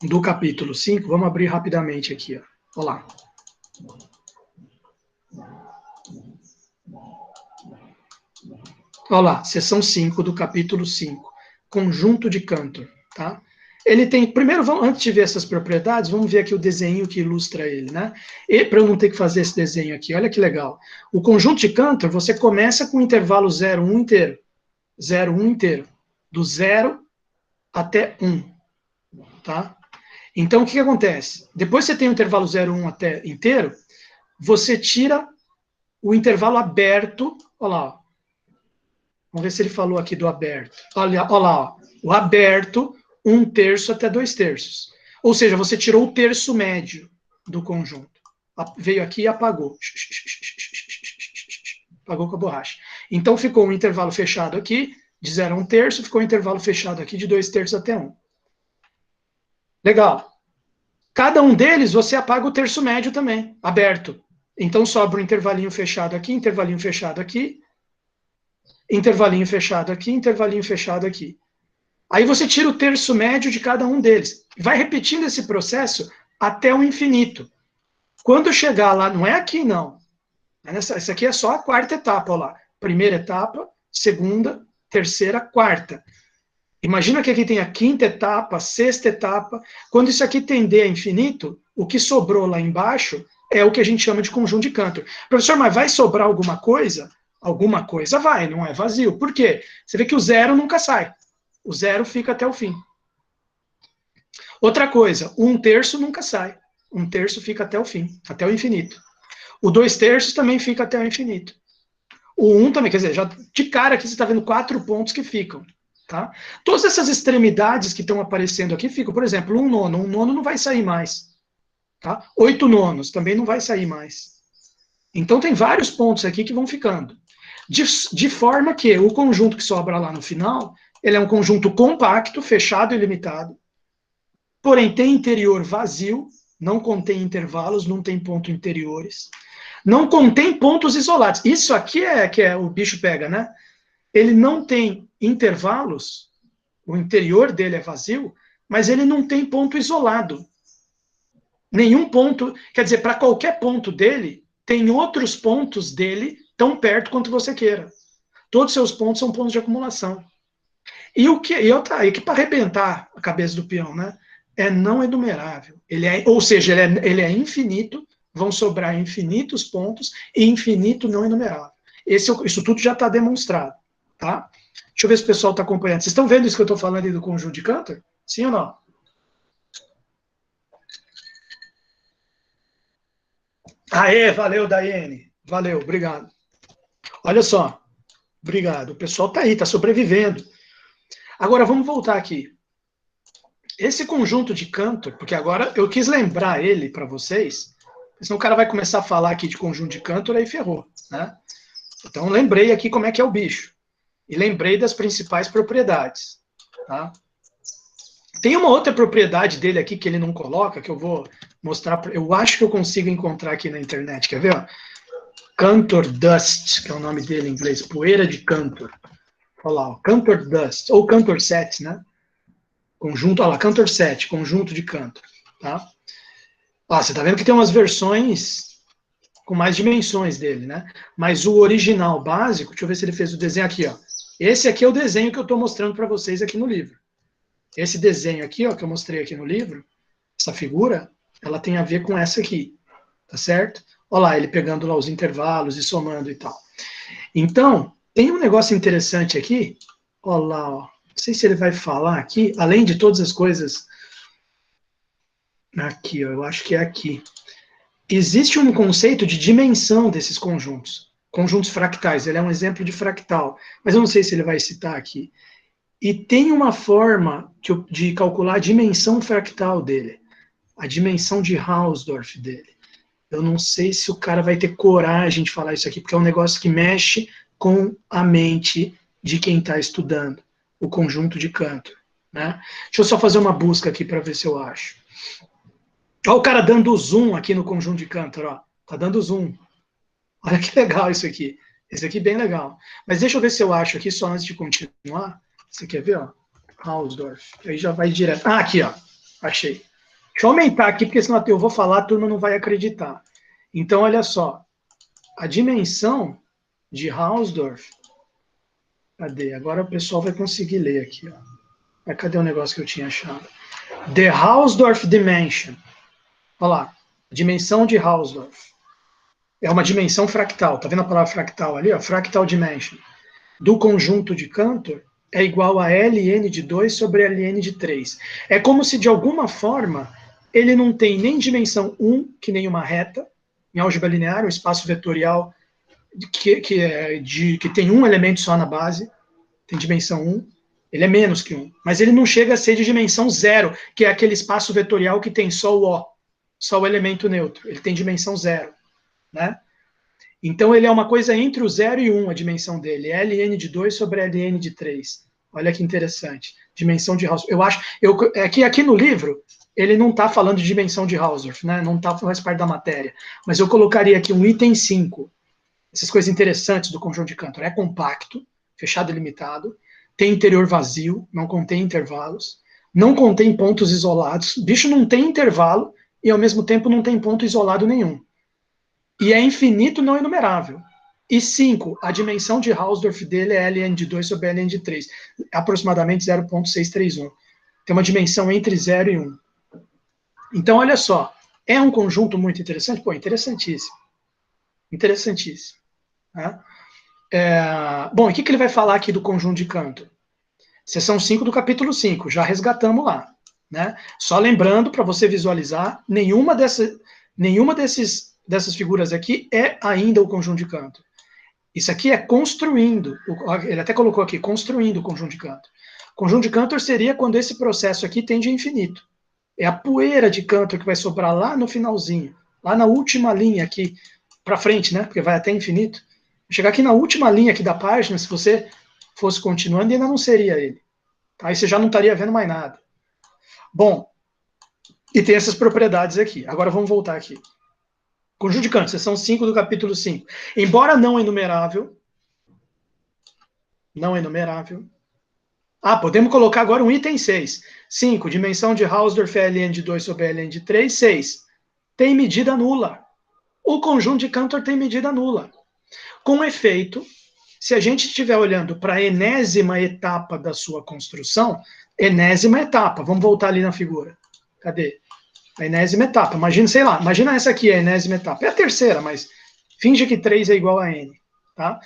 S1: do capítulo 5, vamos abrir rapidamente aqui, ó. Olha lá. Olha lá, seção 5 do capítulo 5, conjunto de Cantor, tá? Ele tem, primeiro, antes de ver essas propriedades, vamos ver aqui o desenho que ilustra ele, né? E para eu não ter que fazer esse desenho aqui, olha que legal. O conjunto de Cantor, você começa com o intervalo 0, 1 inteiro. 0, 1 inteiro. Do 0 até 1, tá? Então, o que acontece? Depois que você tem o intervalo 0, 1 até inteiro, você tira o intervalo aberto, olha lá, ó. Vamos ver se ele falou aqui do aberto. Olha lá, ó, o aberto, 1/3 até 2/3. Ou seja, você tirou o terço médio do conjunto. Veio aqui e apagou. Apagou com a borracha. Então ficou um intervalo fechado aqui, de 0 a 1/3, ficou um intervalo fechado aqui de 2/3 até 1. Legal. Cada um deles, você apaga o terço médio também, aberto. Então sobra um intervalinho fechado aqui, intervalinho fechado aqui, intervalinho fechado aqui, intervalinho fechado aqui. Aí você tira o terço médio de cada um deles. Vai repetindo esse processo até o infinito. Quando chegar lá, não é aqui não. Essa aqui é só a quarta etapa, olha lá. Primeira etapa, segunda, terceira, quarta. Imagina que aqui tem a quinta etapa, a sexta etapa. Quando isso aqui tender a infinito, o que sobrou lá embaixo é o que a gente chama de conjunto de Cantor. Professor, mas vai sobrar alguma coisa? Alguma coisa vai, não é vazio. Por quê? Você vê que o 0 nunca sai. O 0 fica até o fim. Outra coisa, o 1/3 nunca sai. 1/3 fica até o fim, até o infinito. O 2/3 também fica até o infinito. O 1 também, quer dizer, já de cara aqui você está vendo 4 pontos que ficam. Tá? Todas essas extremidades que estão aparecendo aqui ficam, por exemplo, 1/9. 1/9 não vai sair mais. Tá? 8/9 também não vai sair mais. Então tem vários pontos aqui que vão ficando. de forma que o conjunto que sobra lá no final, ele é um conjunto compacto, fechado e limitado, porém tem interior vazio, não contém intervalos, não tem pontos interiores, não contém pontos isolados. Isso aqui é que o bicho pega, né? Ele não tem intervalos, o interior dele é vazio, mas ele não tem ponto isolado. Nenhum ponto, quer dizer, para qualquer ponto dele, tem outros pontos dele tão perto quanto você queira. Todos os seus pontos são pontos de acumulação. E que para arrebentar a cabeça do peão, né? É não enumerável. Ou seja, ele é infinito, vão sobrar infinitos pontos e infinito não enumerável. Isso tudo já está demonstrado. Tá? Deixa eu ver se o pessoal está acompanhando. Vocês estão vendo isso que eu estou falando ali do conjunto de Cantor? Sim ou não? Aê, valeu, Daiane. Valeu, obrigado. Olha só, obrigado. O pessoal está aí, está sobrevivendo. Agora, vamos voltar aqui. Esse conjunto de Cantor, porque agora eu quis lembrar ele para vocês, senão o cara vai começar a falar aqui de conjunto de Cantor, aí ferrou, né? Então, lembrei aqui como é que é o bicho. E lembrei das principais propriedades, tá? Tem uma outra propriedade dele aqui que ele não coloca, que eu vou mostrar, eu acho que eu consigo encontrar aqui na internet, quer ver? Ó? Cantor Dust, que é o nome dele em inglês, poeira de Cantor. Olha lá, ó, Cantor Dust, ou Cantor Set, né? Conjunto, olha lá, Cantor Set, conjunto de Cantor, tá? Ó, você tá vendo que tem umas versões com mais dimensões dele, né? Mas o original básico, deixa eu ver se ele fez o desenho aqui, ó. Esse aqui é o desenho que eu estou mostrando para vocês aqui no livro. Esse desenho aqui, ó, que eu mostrei aqui no livro, essa figura, ela tem a ver com essa aqui, tá certo? Olha lá, ele pegando lá os intervalos e somando e tal. Então, tem um negócio interessante aqui, olha lá, ó. Não sei se ele vai falar aqui, além de todas as coisas, aqui, ó, eu acho que é aqui. Existe um conceito de dimensão desses conjuntos. Conjuntos fractais, ele é um exemplo de fractal, mas eu não sei se ele vai citar aqui. E tem uma forma de calcular a dimensão fractal dele, a dimensão de Hausdorff dele. Eu não sei se o cara vai ter coragem de falar isso aqui, porque é um negócio que mexe com a mente de quem está estudando o conjunto de Cantor, né? Deixa eu só fazer uma busca aqui para ver se eu acho. Olha o cara dando zoom aqui no conjunto de Cantor, ó. Tá dando zoom. Olha que legal isso aqui. Esse aqui é bem legal. Mas deixa eu ver se eu acho aqui, só antes de continuar. Você quer ver, ó? Hausdorff. Aí já vai direto. Ah, aqui, ó. Achei. Deixa eu aumentar aqui, porque senão eu vou falar, a turma não vai acreditar. Então, olha só. A dimensão de Hausdorff. Cadê? Agora o pessoal vai conseguir ler aqui, ó. Mas cadê o negócio que eu tinha achado? The Hausdorff Dimension. Olha lá. Dimensão de Hausdorff. É uma dimensão fractal. Tá vendo a palavra fractal ali, ó? Fractal dimension. Do conjunto de Cantor é igual a Ln de 2 sobre Ln de 3. É como se, de alguma forma, ele não tem nem dimensão 1, que nem uma reta, em álgebra linear, um espaço vetorial que tem um elemento só na base, tem dimensão 1, ele é menos que 1, mas ele não chega a ser de dimensão 0, que é aquele espaço vetorial que tem só o O, só o elemento neutro, ele tem dimensão 0, né? Então, ele é uma coisa entre o 0 e 1, a dimensão dele. Ln de 2 sobre Ln de 3. Olha que interessante. Dimensão de Hausdorff. Eu acho. É que aqui no livro, ele não está falando de dimensão de Hausdorff, né? Não faz parte da matéria. Mas eu colocaria aqui um item 5. Essas coisas interessantes do conjunto de Cantor. É compacto, fechado e limitado. Tem interior vazio, não contém intervalos. Não contém pontos isolados. O bicho não tem intervalo e, ao mesmo tempo, não tem ponto isolado nenhum. E é infinito não enumerável. E 5, a dimensão de Hausdorff dele é Ln de 2 sobre Ln de 3, aproximadamente 0,631. Tem uma dimensão entre 0 e 1. Então, olha só, é um conjunto muito interessante? Pô, interessantíssimo. Interessantíssimo. Né? Bom, e o que ele vai falar aqui do conjunto de Cantor? Seção 5 do capítulo 5, já resgatamos lá. Né? Só lembrando, para você visualizar, nenhuma dessas figuras aqui é ainda o conjunto de Cantor. Isso aqui é construindo, ele até colocou aqui, construindo o conjunto de Cantor. O conjunto de Cantor seria quando esse processo aqui tende a infinito. É a poeira de Cantor que vai sobrar lá no finalzinho, lá na última linha aqui, para frente, né? Porque vai até infinito. Chegar aqui na última linha aqui da página, se você fosse continuando, ainda não seria ele. Tá? Aí você já não estaria vendo mais nada. Bom, e tem essas propriedades aqui. Agora vamos voltar aqui. Conjunto de cantos, seção 5 do capítulo 5. Embora não enumerável, podemos colocar agora um item 6. 5, dimensão de Hausdorff Ln de 2 sobre Ln de 3, 6. Tem medida nula. O conjunto de Cantor tem medida nula. Com efeito, se a gente estiver olhando para a enésima etapa da sua construção, enésima etapa, vamos voltar ali na figura. Cadê? A enésima etapa. Imagina, sei lá, imagina essa aqui, a enésima etapa. É a terceira, mas finge que 3 é igual a n. Tá?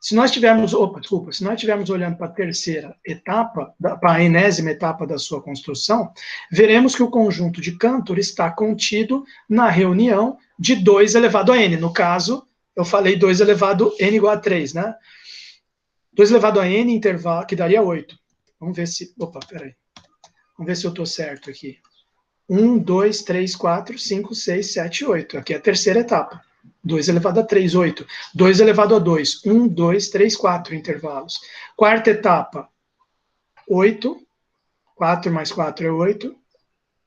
S1: Se nós estivermos olhando para a terceira etapa, para a enésima etapa da sua construção, veremos que o conjunto de Cantor está contido na reunião de 2 elevado a n. No caso, eu falei 2 elevado a n igual a 3, né? 2 elevado a n intervalo, que daria 8. Vamos ver se... Opa, peraí. Vamos ver se eu estou certo aqui. 1, 2, 3, 4, 5, 6, 7, 8. Aqui é a terceira etapa. 2 elevado a 3, 8. 2 elevado a 2, 1, 2, 3, 4 intervalos. Quarta etapa, 8. 4 mais 4 é 8.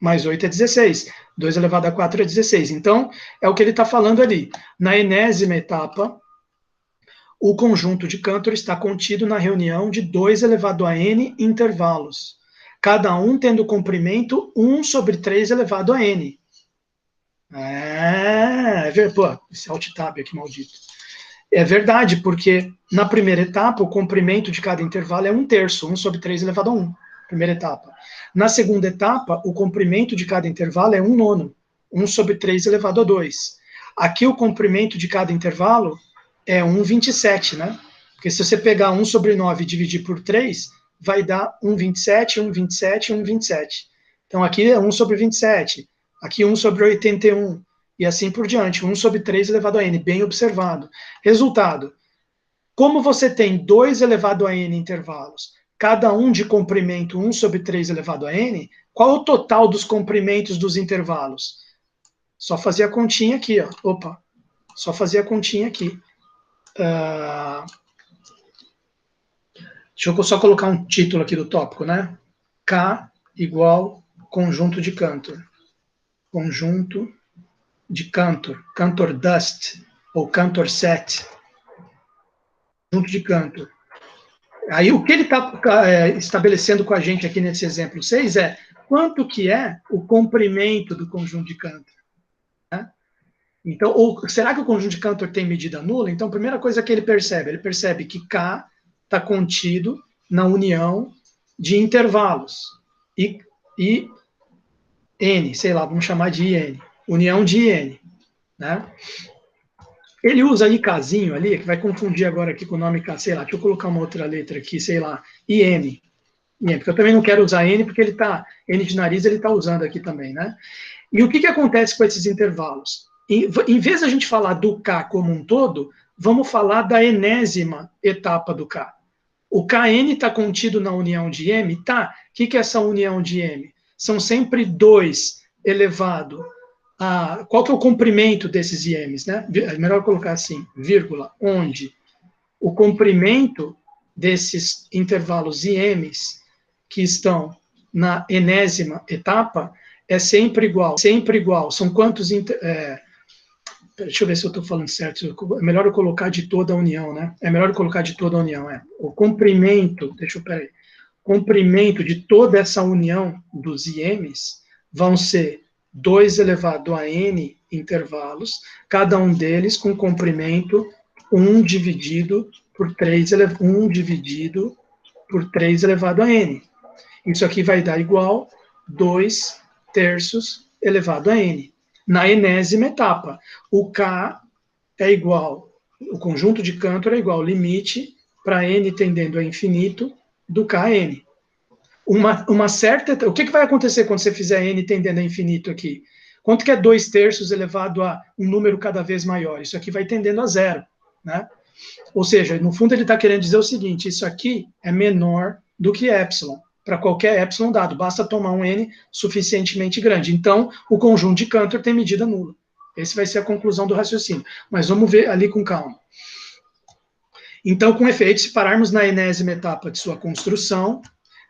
S1: Mais 8 é 16. 2 elevado a 4 é 16. Então, é o que ele está falando ali. Na enésima etapa, o conjunto de Cantor está contido na reunião de 2 elevado a n intervalos, cada um tendo comprimento 1 sobre 3 elevado a n. Pô, esse alt tab aqui maldito. É verdade, porque na primeira etapa, o comprimento de cada intervalo é 1/3, 1 sobre 3 elevado a 1. Primeira etapa. Na segunda etapa, o comprimento de cada intervalo é 1/9, 1 sobre 3 elevado a 2. Aqui o comprimento de cada intervalo é 1/27, né? Porque se você pegar 1 sobre 9 e dividir por 3, vai dar 1/27, 1/27, 1/27. Então aqui é 1 sobre 27, aqui 1 sobre 81, e assim por diante, 1 sobre 3 elevado a n, bem observado. Resultado, como você tem 2 elevado a n intervalos, cada um de comprimento 1 sobre 3 elevado a n, qual o total dos comprimentos dos intervalos? Só fazer a continha aqui, ó. Opa, só fazer a continha aqui. Deixa eu só colocar um título aqui do tópico, né? K igual conjunto de Cantor. Conjunto de Cantor. Cantor dust, ou Cantor set. Conjunto de Cantor. Aí o que ele está estabelecendo com a gente aqui nesse exemplo 6 é quanto que é o comprimento do conjunto de Cantor. Né? Então, ou será que o conjunto de Cantor tem medida nula? Então, a primeira coisa que ele percebe que K está contido na união de intervalos. E N, sei lá, vamos chamar de IN. União de IN. Né? Ele usa IKzinho ali, que vai confundir agora aqui com o nome K, sei lá, deixa eu colocar uma outra letra aqui, sei lá, IN. Porque eu também não quero usar N, porque ele está, N de nariz ele está usando aqui também, né? E o que acontece com esses intervalos? Em vez de a gente falar do K como um todo, vamos falar da enésima etapa do K. O Kn está contido na união de M, tá? O que é essa união de M? São sempre 2 elevado a... Qual que é o comprimento desses IMs, né? É melhor colocar assim, vírgula, onde o comprimento desses intervalos IMs que estão na enésima etapa é sempre igual. Sempre igual. São quantos... Deixa eu ver se eu estou falando certo. É melhor eu colocar de toda a união, né? É melhor eu colocar de toda a união, O comprimento, comprimento de toda essa união dos IMs vão ser 2 elevado a n intervalos, cada um deles com comprimento 1 dividido por 3 elevado a n. Isso aqui vai dar igual 2/3 elevado a n. Na enésima etapa, o K é igual, o conjunto de Cantor é igual ao limite para n tendendo a infinito do Kn. O que vai acontecer quando você fizer n tendendo a infinito aqui? Quanto que é 2/3 elevado a um número cada vez maior? Isso aqui vai tendendo a 0, né? Ou seja, no fundo ele está querendo dizer o seguinte, isso aqui é menor do que epsilon, para qualquer epsilon dado, basta tomar um n suficientemente grande. Então, o conjunto de Cantor tem medida nula. Essa vai ser a conclusão do raciocínio. Mas vamos ver ali com calma. Então, com efeito, se pararmos na enésima etapa de sua construção,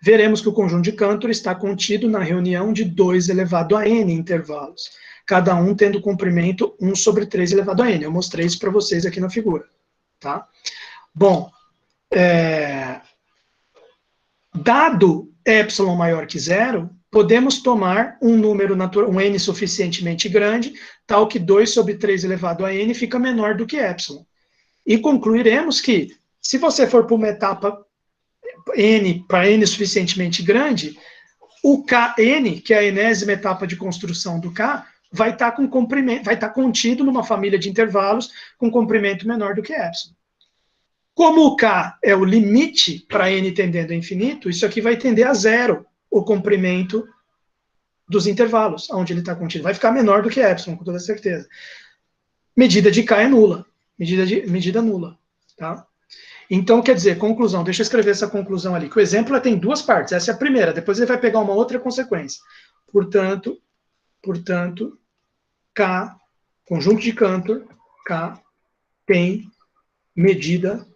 S1: veremos que o conjunto de Cantor está contido na reunião de 2 elevado a n intervalos, cada um tendo comprimento 1 sobre 3 elevado a n. Eu mostrei isso para vocês aqui na figura. Tá? Bom, dado epsilon maior que zero, podemos tomar um número natural, um n suficientemente grande, tal que 2 sobre 3 elevado a n fica menor do que epsilon. E concluiremos que, se você for para uma etapa n, para n suficientemente grande, o Kn, que é a enésima etapa de construção do K, vai estar com comprimento, vai estar contido numa família de intervalos com comprimento menor do que epsilon. Como o K é o limite para n tendendo a infinito, isso aqui vai tender a zero, o comprimento dos intervalos, onde ele está contido. Vai ficar menor do que epsilon, com toda certeza. Medida de K é nula. Medida nula. Tá? Então, quer dizer, conclusão. Deixa eu escrever essa conclusão ali. Que o exemplo tem 2 partes. Essa é a primeira. Depois ele vai pegar uma outra consequência. Portanto, K, conjunto de Cantor, K, tem medida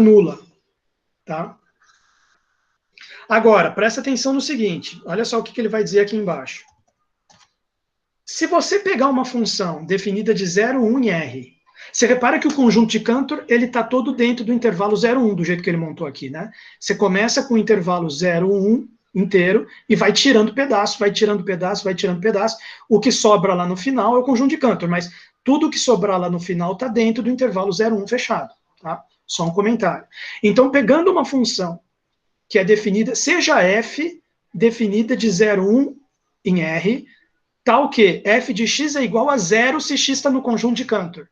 S1: nula. Tá? Agora, presta atenção no seguinte. Olha só o que ele vai dizer aqui embaixo. Se você pegar uma função definida de 0, 1 em R, você repara que o conjunto de Cantor está todo dentro do intervalo 0, 1, do jeito que ele montou aqui, né? Você começa com o intervalo 0, 1 inteiro e vai tirando pedaço, vai tirando pedaço, vai tirando pedaço. O que sobra lá no final é o conjunto de Cantor, mas tudo que sobrar lá no final está dentro do intervalo 0, 1 fechado, tá? Só um comentário. Então, pegando uma função que é definida, seja f definida de 0, 1 em R, tal que f de x é igual a 0 se x está no conjunto de Cantor.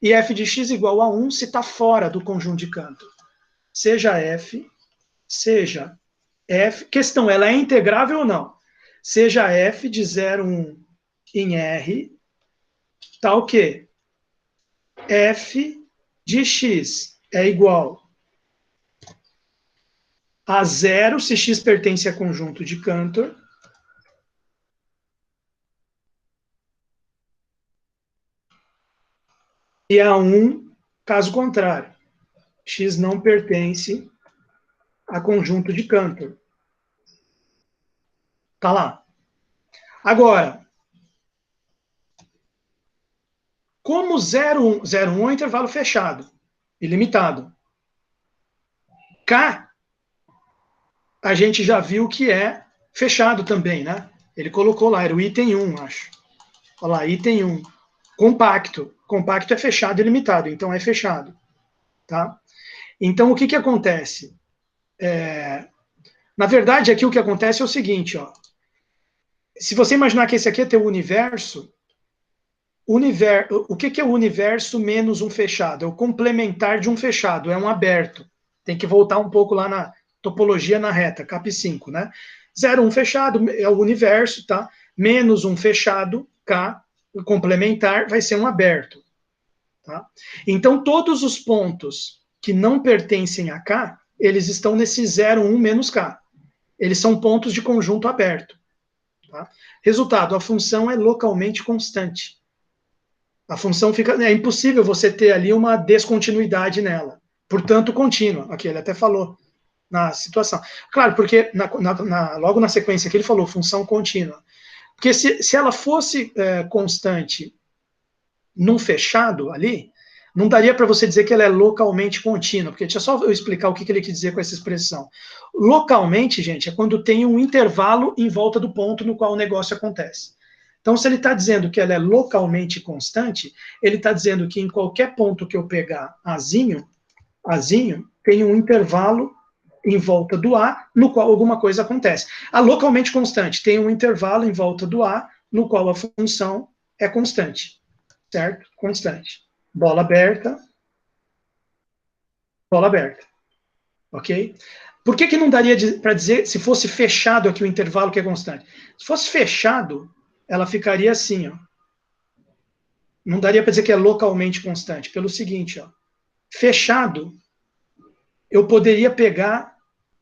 S1: E f de x igual a 1 se está fora do conjunto de Cantor. Seja f, questão, ela é integrável ou não? Seja f de 0, 1 em R, tal que f de x é igual a 0 se x pertence a conjunto de Cantor, e a 1, caso contrário. X não pertence a conjunto de Cantor. Tá lá. Agora, como 0, 1 é um intervalo fechado, ilimitado. K, a gente já viu que é fechado também, né? Ele colocou lá, era o item 1, acho. Olha lá, item 1. Compacto. Compacto é fechado e limitado, então é fechado. Tá? Então, o que acontece? Na verdade, aqui o que acontece é o seguinte, ó. Se você imaginar que esse aqui é teu universo, o que é o universo menos um fechado? É o complementar de um fechado, é um aberto. Tem que voltar um pouco lá na topologia na reta, cap 5, né? 0, 1 fechado é o universo, tá? Menos um fechado, K, o complementar, vai ser um aberto. Tá? Então, todos os pontos que não pertencem a K, eles estão nesse 0, 1 menos K. Eles são pontos de conjunto aberto. Tá? Resultado, a função é localmente constante. A função fica... É impossível você ter ali uma descontinuidade nela. Portanto, contínua. Aqui ele até falou na situação. Claro, porque logo na sequência aqui ele falou função contínua. Porque se ela fosse constante num fechado ali, não daria para você dizer que ela é localmente contínua, porque deixa só eu explicar o que ele quis dizer com essa expressão. Localmente, gente, é quando tem um intervalo em volta do ponto no qual o negócio acontece. Então, se ele está dizendo que ela é localmente constante, ele está dizendo que em qualquer ponto que eu pegar azinho, tem um intervalo em volta do A, no qual alguma coisa acontece. A localmente constante tem um intervalo em volta do A, no qual a função é constante. Certo? Constante. Bola aberta. Bola aberta. Ok? Por que não daria para dizer, se fosse fechado aqui o intervalo que é constante? Se fosse fechado, ela ficaria assim, ó. Não daria para dizer que é localmente constante. Pelo seguinte, ó. Fechado, eu poderia pegar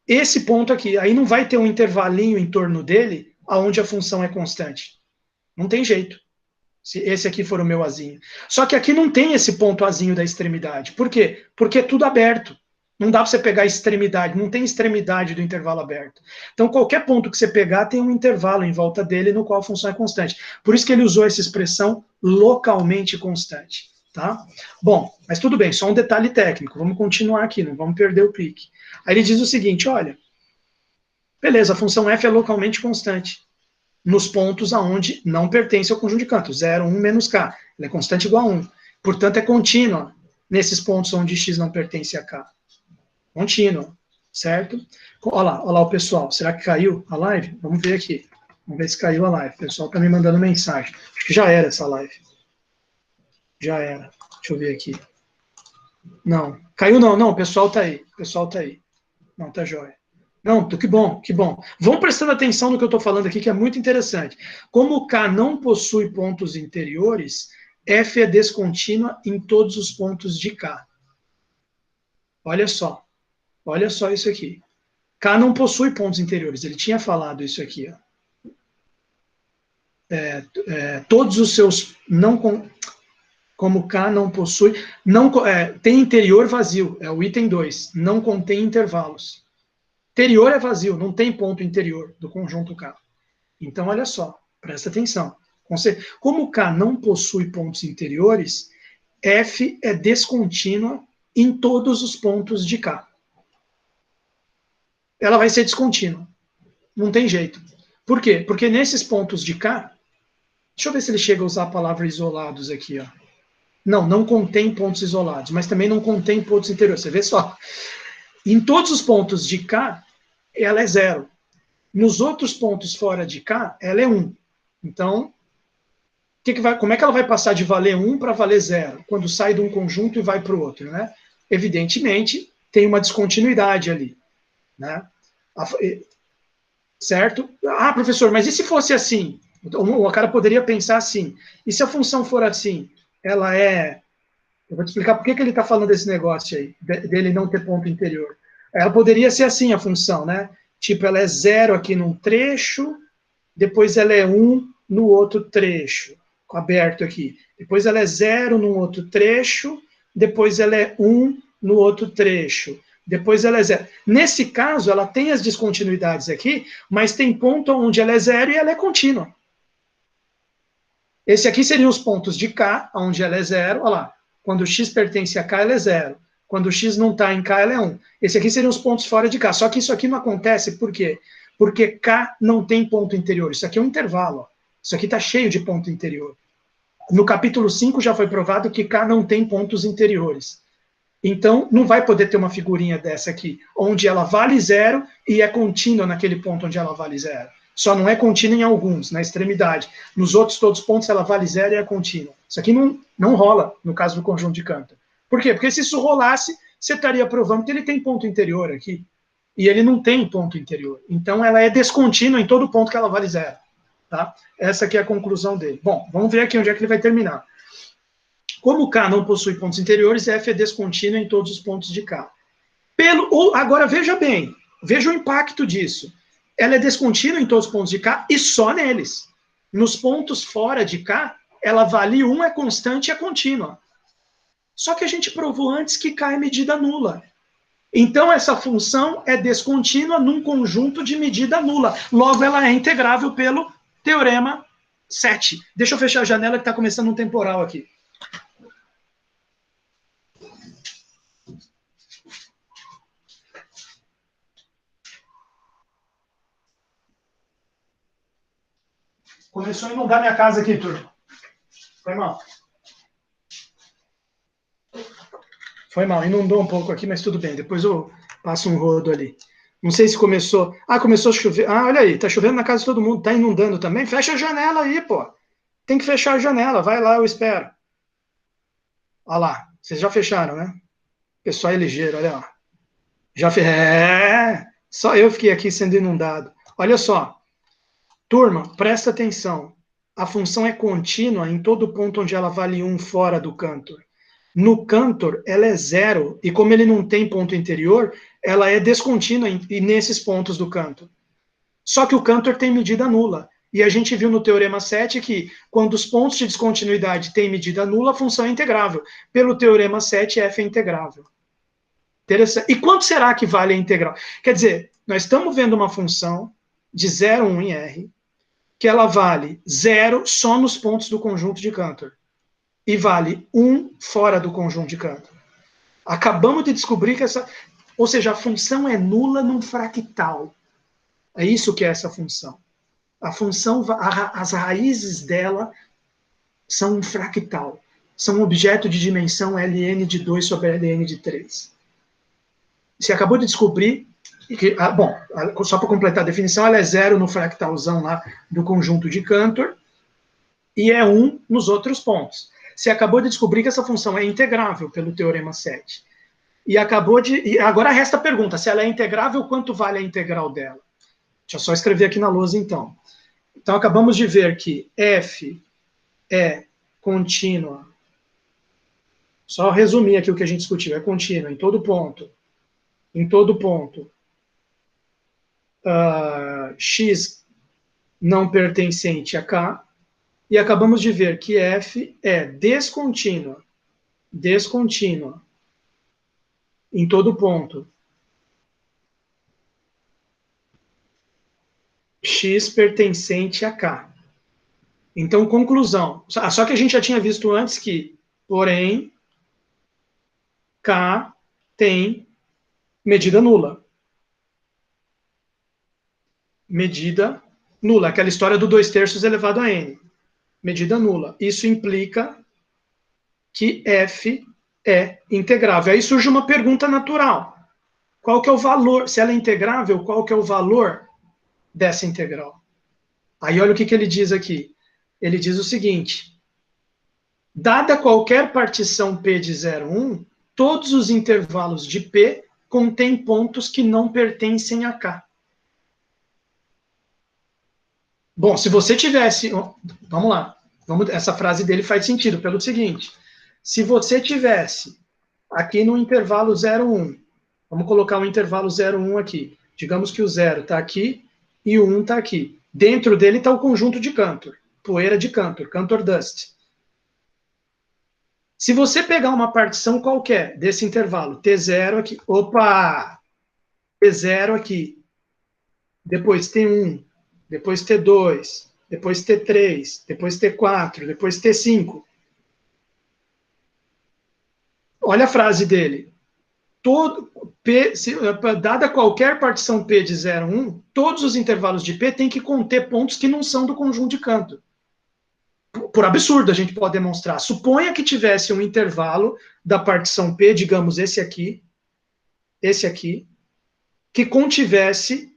S1: esse ponto aqui. Aí não vai ter um intervalinho em torno dele, aonde a função é constante. Não tem jeito. se esse aqui for o meu Azinho. Só que aqui não tem esse ponto Azinho da extremidade. Por quê? Porque é tudo aberto. Não dá para você pegar a extremidade, não tem extremidade do intervalo aberto. Então, qualquer ponto que você pegar tem um intervalo em volta dele no qual a função é constante. Por isso que ele usou essa expressão localmente constante. Tá? Bom, mas tudo bem, só um detalhe técnico. Vamos continuar aqui, não vamos perder o pique. Aí ele diz o seguinte, olha, beleza, a função f é localmente constante nos pontos aonde não pertence ao conjunto de cantos, 0, 1, menos k. Ela é constante igual a 1. Portanto, é contínua nesses pontos onde x não pertence a k. Contínua, certo? Olha lá o pessoal. Será que caiu a live? Vamos ver aqui. Vamos ver se caiu a live. O pessoal está me mandando mensagem. Acho que já era essa live. Já era. Deixa eu ver aqui. Não. Caiu não. Não, o pessoal está aí. O pessoal está aí. Não, tá jóia. Não, que bom, que bom. Vamos prestando atenção no que eu estou falando aqui, que é muito interessante. Como K não possui pontos interiores, F é descontínua em todos os pontos de K. Olha só isso aqui. K não possui pontos interiores, ele tinha falado isso aqui. Ó. Todos os seus... como K não possui... tem interior vazio, é o item 2, não contém intervalos. Interior é vazio, não tem ponto interior do conjunto K. Então, olha só, presta atenção. Como K não possui pontos interiores, F é descontínua em todos os pontos de K. Ela vai ser descontínua. Não tem jeito. Por quê? Porque nesses pontos de K, deixa eu ver se ele chega a usar a palavra isolados aqui. Ó. Não contém pontos isolados, mas também não contém pontos interiores. Você vê só. Em todos os pontos de K, ela é 0. Nos outros pontos fora de K, ela é 1. Então, como é que ela vai passar de valer 1 para valer 0? Quando sai de um conjunto e vai para o outro, né? Evidentemente, tem uma descontinuidade ali. Né? Certo? Ah, professor, mas e se fosse assim? O cara poderia pensar assim. E se a função for assim? Ela é... Eu vou te explicar por que ele está falando desse negócio aí, dele não ter ponto interior. Ela poderia ser assim, a função, né? Tipo, ela é 0 aqui num trecho, depois ela é 1 no outro trecho, aberto aqui. Depois ela é 0 num outro trecho, depois ela é 1 no outro trecho. Depois ela é 0. Nesse caso, ela tem as descontinuidades aqui, mas tem ponto onde ela é 0 e ela é contínua. Esse aqui seriam os pontos de K, onde ela é 0. Olha lá, quando x pertence a K, ela é 0. Quando x não está em K, ela é 1. Esse aqui seriam os pontos fora de K. Só que isso aqui não acontece, por quê? Porque K não tem ponto interior. Isso aqui é um intervalo. Ó. Isso aqui está cheio de ponto interior. No capítulo 5 já foi provado que K não tem pontos interiores. Então, não vai poder ter uma figurinha dessa aqui, onde ela vale 0 e é contínua naquele ponto onde ela vale 0. Só não é contínua em alguns, na extremidade. Nos outros todos os pontos ela vale 0 e é contínua. Isso aqui não rola no caso do conjunto de Cantor. Por quê? Porque se isso rolasse, você estaria provando que ele tem ponto interior aqui. E ele não tem ponto interior. Então, ela é descontínua em todo ponto que ela vale 0. Tá? Essa aqui é a conclusão dele. Bom, vamos ver aqui onde é que ele vai terminar. Como K não possui pontos interiores, F é descontínua em todos os pontos de K. Agora, veja bem, veja o impacto disso. Ela é descontínua em todos os pontos de K e só neles. Nos pontos fora de K, ela vale 1, é constante e é contínua. Só que a gente provou antes que K é medida nula. Então, essa função é descontínua num conjunto de medida nula. Logo, ela é integrável pelo teorema 7. Deixa eu fechar a janela que está começando um temporal aqui. Começou a inundar minha casa aqui, turma. Foi mal. Foi mal, inundou um pouco aqui, mas tudo bem. Depois eu passo um rodo ali. Não sei se começou... Ah, começou a chover. Ah, olha aí, tá chovendo na casa de todo mundo. Tá inundando também? Fecha a janela aí, pô. Tem que fechar a janela. Vai lá, eu espero. Olha lá. Vocês já fecharam, né? Pessoal é ligeiro, olha lá. Só eu fiquei aqui sendo inundado. Olha só. Turma, presta atenção. A função é contínua em todo ponto onde ela vale 1 fora do Cantor. No Cantor, ela é 0, e como ele não tem ponto interior, ela é descontínua nesses pontos do Cantor. Só que o Cantor tem medida nula. E a gente viu no Teorema 7 que, quando os pontos de descontinuidade têm medida nula, a função é integrável. Pelo Teorema 7, f é integrável. Interessante. E quanto será que vale a integral? Quer dizer, nós estamos vendo uma função de 0, 1 em R, que ela vale 0 só nos pontos do conjunto de Cantor. E vale 1 fora do conjunto de Cantor. Acabamos de descobrir que essa... Ou seja, a função é nula num fractal. É isso que é essa função. A função, as raízes dela são um fractal. São um objeto de dimensão Ln de 2 sobre Ln de 3. Você acabou de descobrir que, bom, só para completar a definição, ela é 0 no fractalzão lá do conjunto de Cantor e é 1 nos outros pontos. Você acabou de descobrir que essa função é integrável pelo Teorema 7. E agora resta a pergunta, se ela é integrável, quanto vale a integral dela? Deixa eu só escrever aqui na lousa, então. Então, acabamos de ver que f é contínua. Só resumir aqui o que a gente discutiu. É contínua em todo ponto. Em todo ponto. X não pertencente a K. E acabamos de ver que f é descontínua. Descontínua. Em todo ponto. X pertencente a K. Então, conclusão. Só que a gente já tinha visto antes que, porém, K tem medida nula. Medida nula. Aquela história do 2/3 elevado a n. Medida nula. Isso implica que f é integrável. Aí surge uma pergunta natural. Qual que é o valor? Se ela é integrável, qual que é o valor dessa integral? Aí olha o que ele diz aqui. Ele diz o seguinte: dada qualquer partição P de 0, 1, todos os intervalos de P contêm pontos que não pertencem a K. Bom, se você tivesse... Vamos lá. Essa frase dele faz sentido pelo seguinte. Se você tivesse aqui no intervalo 0, 1, vamos colocar um intervalo 0, 1 aqui. Digamos que o 0 está aqui e o 1 está aqui. Dentro dele está o conjunto de Cantor. Poeira de Cantor, Cantor Dust. Se você pegar uma partição qualquer desse intervalo, T0 aqui, opa! T0 aqui, depois T1, depois T2, depois T3, depois T4, depois T5. Olha a frase dele. Dada qualquer partição P de 0, 1, todos os intervalos de P têm que conter pontos que não são do conjunto de Cantor. Por absurdo, a gente pode demonstrar. Suponha que tivesse um intervalo da partição P, digamos esse aqui, que contivesse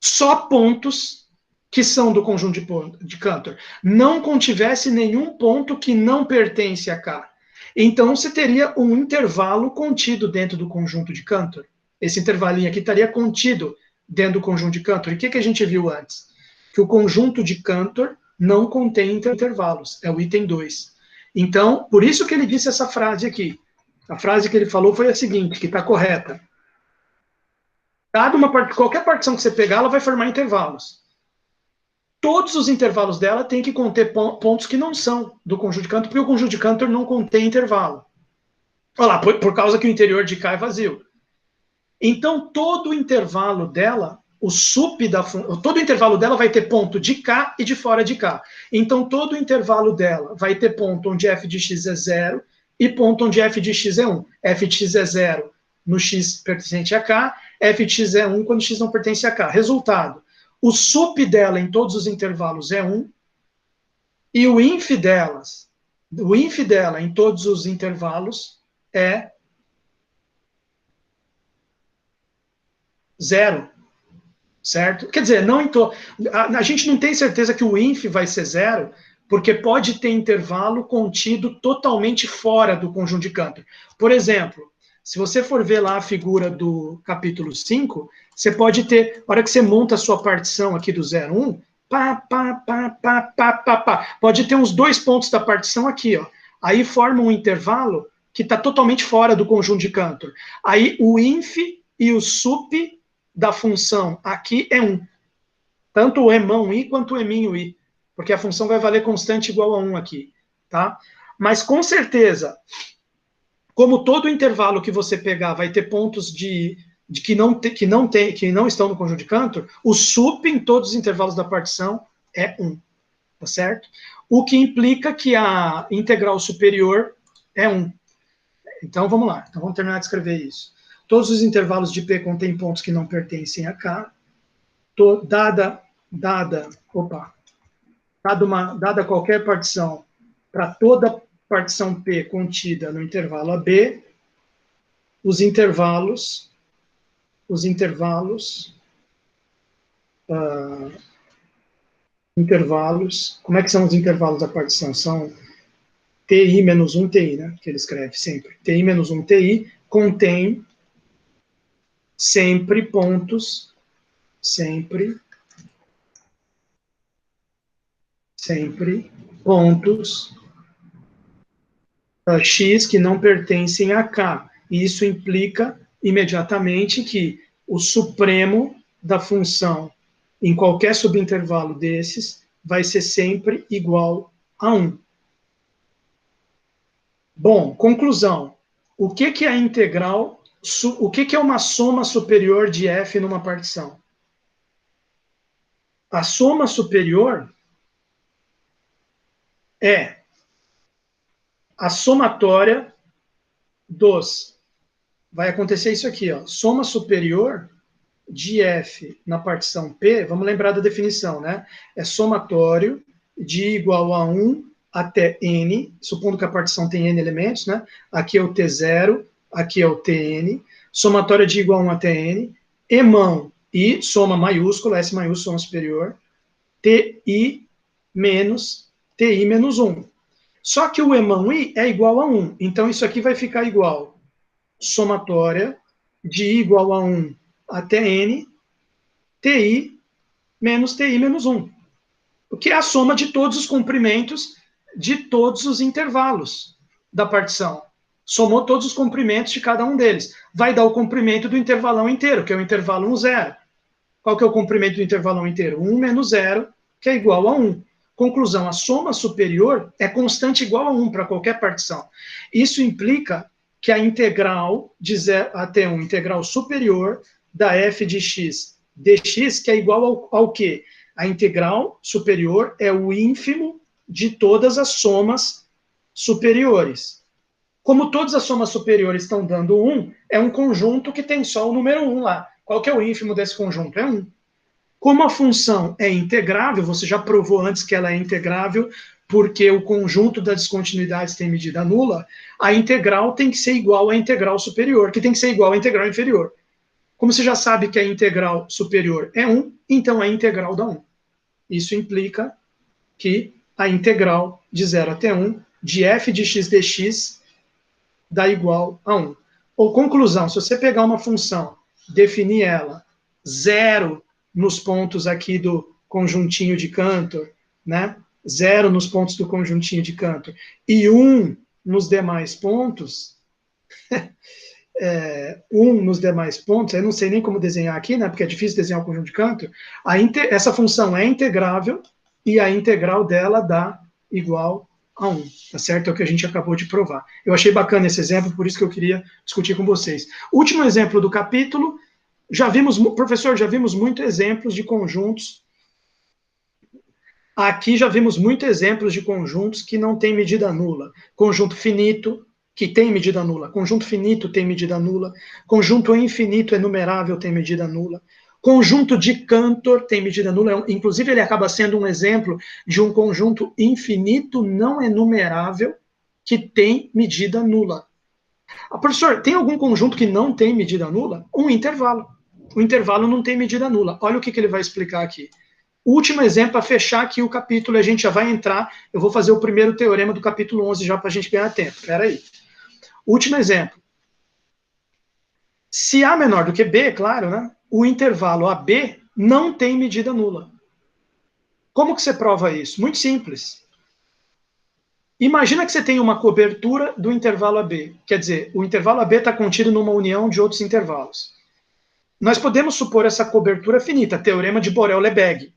S1: só pontos que são do conjunto de Cantor. Não contivesse nenhum ponto que não pertence a K. Então, você teria um intervalo contido dentro do conjunto de Cantor. Esse intervalinho aqui estaria contido dentro do conjunto de Cantor. E o que a gente viu antes? Que o conjunto de Cantor não contém intervalos, é o item 2. Então, por isso que ele disse essa frase aqui. A frase que ele falou foi a seguinte, que está correta. Qualquer partição que você pegar, ela vai formar intervalos. Todos os intervalos dela têm que conter pontos que não são do conjunto de Cantor, porque o conjunto de Cantor não contém intervalo. Olha lá, por causa que o interior de K é vazio. Então, todo o intervalo dela, todo o intervalo dela vai ter ponto de K e de fora de K. Então, todo o intervalo dela vai ter ponto onde f de x é 0 e ponto onde f de x é 1. F de x é 0 no x pertencente a K, f de x é 1 quando x não pertence a K. Resultado, o sup dela em todos os intervalos é 1 e o inf dela em todos os intervalos é 0. Certo? Quer dizer, a gente não tem certeza que o inf vai ser 0, porque pode ter intervalo contido totalmente fora do conjunto de Cantor. Por exemplo, se você for ver lá a figura do capítulo 5, você pode ter, na hora que você monta a sua partição aqui do 0, 1, pode ter uns 2 pontos da partição aqui, ó. Aí forma um intervalo que está totalmente fora do conjunto de Cantor. Aí o inf e o sup da função aqui é 1. Tanto o emão i quanto o eminho i, porque a função vai valer constante igual a 1 aqui, tá? Mas com certeza, como todo intervalo que você pegar vai ter pontos que não estão no conjunto de Cantor, o sup em todos os intervalos da partição é 1, tá certo? O que implica que a integral superior é 1. Então, vamos lá. Então, vamos terminar de escrever isso. Todos os intervalos de P contêm pontos que não pertencem a K. Dada qualquer partição, para toda partição P contida no intervalo AB, os intervalos, como é que são os intervalos da partição? São TI menos 1 TI, né? Que ele escreve sempre. TI menos 1 TI contém sempre pontos, X que não pertencem a K. E isso implica imediatamente que o supremo da função em qualquer subintervalo desses vai ser sempre igual a 1. Bom, conclusão. O que é a integral? O que é uma soma superior de f numa partição? A soma superior é a somatória dos... Vai acontecer isso aqui, ó. Soma superior de f na partição P, vamos lembrar da definição, né? É somatório de igual a 1 até n, supondo que a partição tem n elementos, né? Aqui é o T0, aqui é o Tn, somatória de igual a 1 até n, emão i, soma maiúscula, S maiúscula, soma superior, Ti menos 1. Só que o emão i é igual a 1, então isso aqui vai ficar igual somatória de igual a 1 até n, Ti menos 1, o que é a soma de todos os comprimentos de todos os intervalos da partição. Somou todos os comprimentos de cada um deles. Vai dar o comprimento do intervalão inteiro, que é o intervalo 1, 0. Qual que é o comprimento do intervalão inteiro? 1 menos 0, que é igual a 1. Conclusão, a soma superior é constante igual a 1 para qualquer partição. Isso implica que a integral de 0 até 1, integral superior da f de x dx, que é igual ao quê? A integral superior é o ínfimo de todas as somas superiores. Como todas as somas superiores estão dando 1, é um conjunto que tem só o número 1 lá. Qual que é o ínfimo desse conjunto? É 1. Como a função é integrável, você já provou antes que ela é integrável, porque o conjunto das descontinuidades tem medida nula, a integral tem que ser igual à integral superior, que tem que ser igual à integral inferior. Como você já sabe que a integral superior é 1, então a integral dá 1. Isso implica que a integral de 0 até 1 de f de x dx dá igual a 1. Ou conclusão, se você pegar uma função, definir ela 0 nos pontos aqui do conjuntinho de Cantor, né? 0 nos pontos do conjuntinho de Cantor e 1 nos demais pontos, 1 nos demais pontos, eu não sei nem como desenhar aqui, né? Porque é difícil desenhar o conjunto de Cantor. Essa função é integrável e a integral dela dá igual a 1, tá certo? É o que a gente acabou de provar. Eu achei bacana esse exemplo, por isso que eu queria discutir com vocês. Último exemplo do capítulo, professor, já vimos muitos exemplos de conjuntos. Aqui já vimos muitos exemplos de conjuntos que não têm medida nula. Conjunto finito, que tem medida nula. Conjunto finito tem medida nula. Conjunto infinito enumerável tem medida nula. Conjunto de Cantor tem medida nula. Inclusive, ele acaba sendo um exemplo de um conjunto infinito não enumerável que tem medida nula. Professor, tem algum conjunto que não tem medida nula? Um intervalo. O intervalo não tem medida nula. Olha o que ele vai explicar aqui. Último exemplo, para fechar aqui o capítulo, a gente já vai entrar, eu vou fazer o primeiro teorema do capítulo 11 já para a gente ganhar tempo. Espera aí. Último exemplo. Se A menor do que B, claro, né? O intervalo AB não tem medida nula. Como que você prova isso? Muito simples. Imagina que você tem uma cobertura do intervalo AB. Quer dizer, o intervalo AB está contido numa união de outros intervalos. Nós podemos supor essa cobertura finita, teorema de Borel-Lebesgue.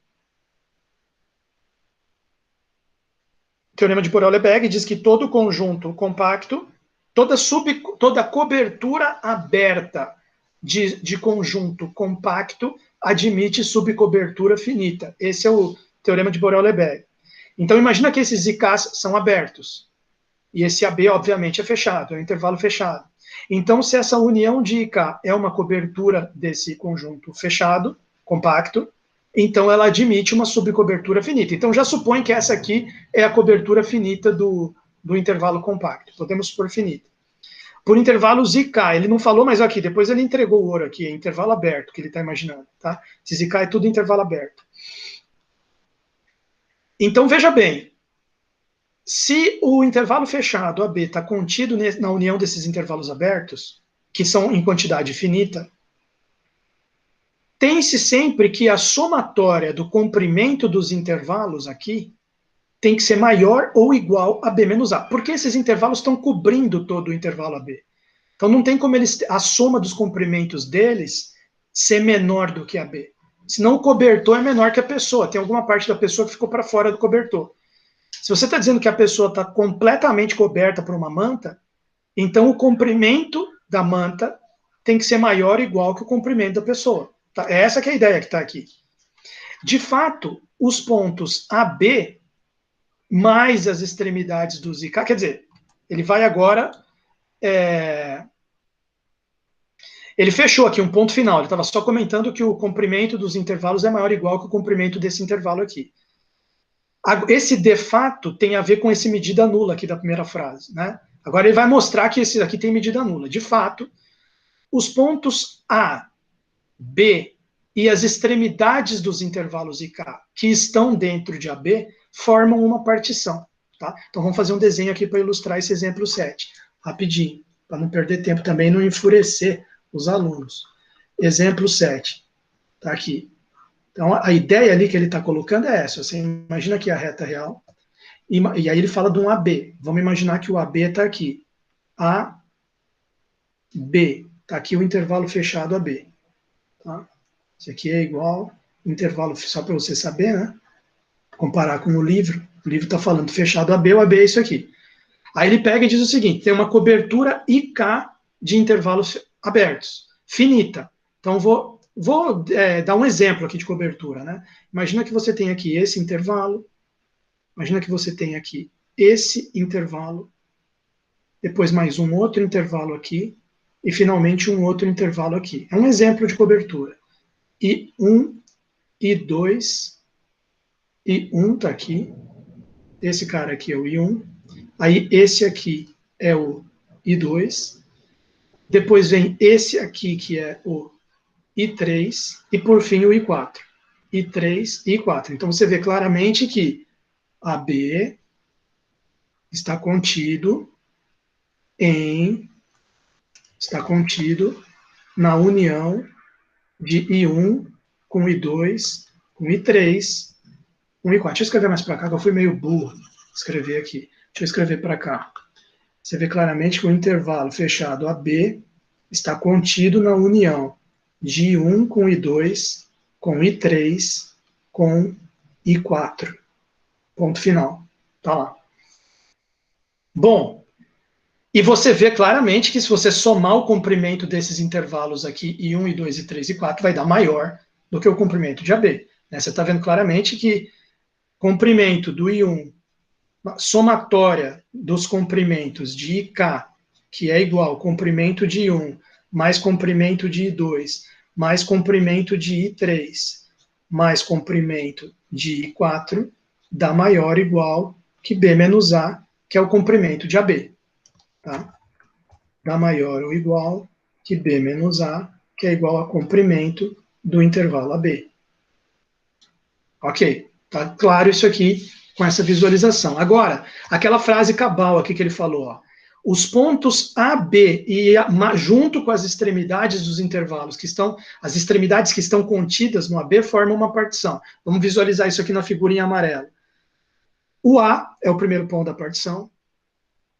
S1: Teorema de Borel-Lebesgue diz que todo conjunto compacto, toda cobertura aberta de conjunto compacto admite subcobertura finita. Esse é o teorema de Borel-Lebesgue. Então, imagina que esses IKs são abertos. E esse AB, obviamente, é fechado, é um intervalo fechado. Então, se essa união de IK é uma cobertura desse conjunto fechado, compacto, então ela admite uma subcobertura finita. Então, já supõe que essa aqui é a cobertura finita do intervalo compacto. Podemos supor finita. Por intervalos IK, ele não falou, mas aqui, depois ele entregou o ouro aqui, é intervalo aberto, que ele está imaginando, tá? Esse IK é tudo intervalo aberto. Então, veja bem, se o intervalo fechado, AB, está contido na união desses intervalos abertos, que são em quantidade finita, tem-se sempre que a somatória do comprimento dos intervalos aqui tem que ser maior ou igual a B menos A, porque esses intervalos estão cobrindo todo o intervalo AB. Então não tem como a soma dos comprimentos deles ser menor do que a B. Senão o cobertor é menor que a pessoa, tem alguma parte da pessoa que ficou para fora do cobertor. Se você está dizendo que a pessoa está completamente coberta por uma manta, então o comprimento da manta tem que ser maior ou igual que o comprimento da pessoa. Tá? É essa que é a ideia que está aqui. De fato, os pontos AB mais as extremidades do IK, quer dizer, ele vai agora... Ele fechou aqui um ponto final, ele estava só comentando que o comprimento dos intervalos é maior ou igual que o comprimento desse intervalo aqui. Esse de fato tem a ver com esse medida nula aqui da primeira frase, né? Agora ele vai mostrar que esse aqui tem medida nula. De fato, os pontos A, B e as extremidades dos intervalos IK que estão dentro de AB formam uma partição, tá? Então vamos fazer um desenho aqui para ilustrar esse exemplo 7, rapidinho, para não perder tempo também, não enfurecer os alunos. Exemplo 7, tá aqui. Então, a ideia ali que ele está colocando é essa. Você imagina aqui a reta real, e aí ele fala de um AB. Vamos imaginar que o AB está aqui. A, B. Está aqui o intervalo fechado AB. Tá? Isso aqui é igual, intervalo, só para você saber, né? Comparar com o livro. O livro está falando fechado AB, o AB é isso aqui. Aí ele pega e diz o seguinte, tem uma cobertura IK de intervalos abertos, finita. Então, vou dar um exemplo aqui de cobertura, né? Imagina que você tem aqui esse intervalo, imagina que você tem aqui esse intervalo, depois mais um outro intervalo aqui, e finalmente um outro intervalo aqui. É um exemplo de cobertura. I1, I2, I1 está aqui, esse cara aqui é o I1, aí esse aqui é o I2, depois vem esse aqui que é o I3, e por fim o I4. I3 e I4. Então você vê claramente que AB está contido na união de I1 com I2, com I3, com I4. Deixa eu escrever mais para cá, que eu fui meio burro escrever aqui. Deixa eu escrever para cá. Você vê claramente que o intervalo fechado AB está contido na união de I1 com I2, com I3, com I4. Ponto final. Tá lá. Bom, e você vê claramente que se você somar o comprimento desses intervalos aqui, I1, I2, I3 e I4, vai dar maior do que o comprimento de AB. Né? Você está vendo claramente que comprimento do I1, somatória dos comprimentos de IK, que é igual ao comprimento de I1, mais comprimento de I2, mais comprimento de I3, mais comprimento de I4, dá maior ou igual que B menos A, que é o comprimento de AB. Tá? Dá maior ou igual que B menos A, que é igual a comprimento do intervalo AB. Ok, tá claro isso aqui com essa visualização. Agora, aquela frase cabal aqui que ele falou, ó, os pontos A, B e junto com as extremidades dos intervalos que estão, as extremidades que estão contidas no AB formam uma partição. Vamos visualizar isso aqui na figurinha amarela. O A é o primeiro ponto da partição.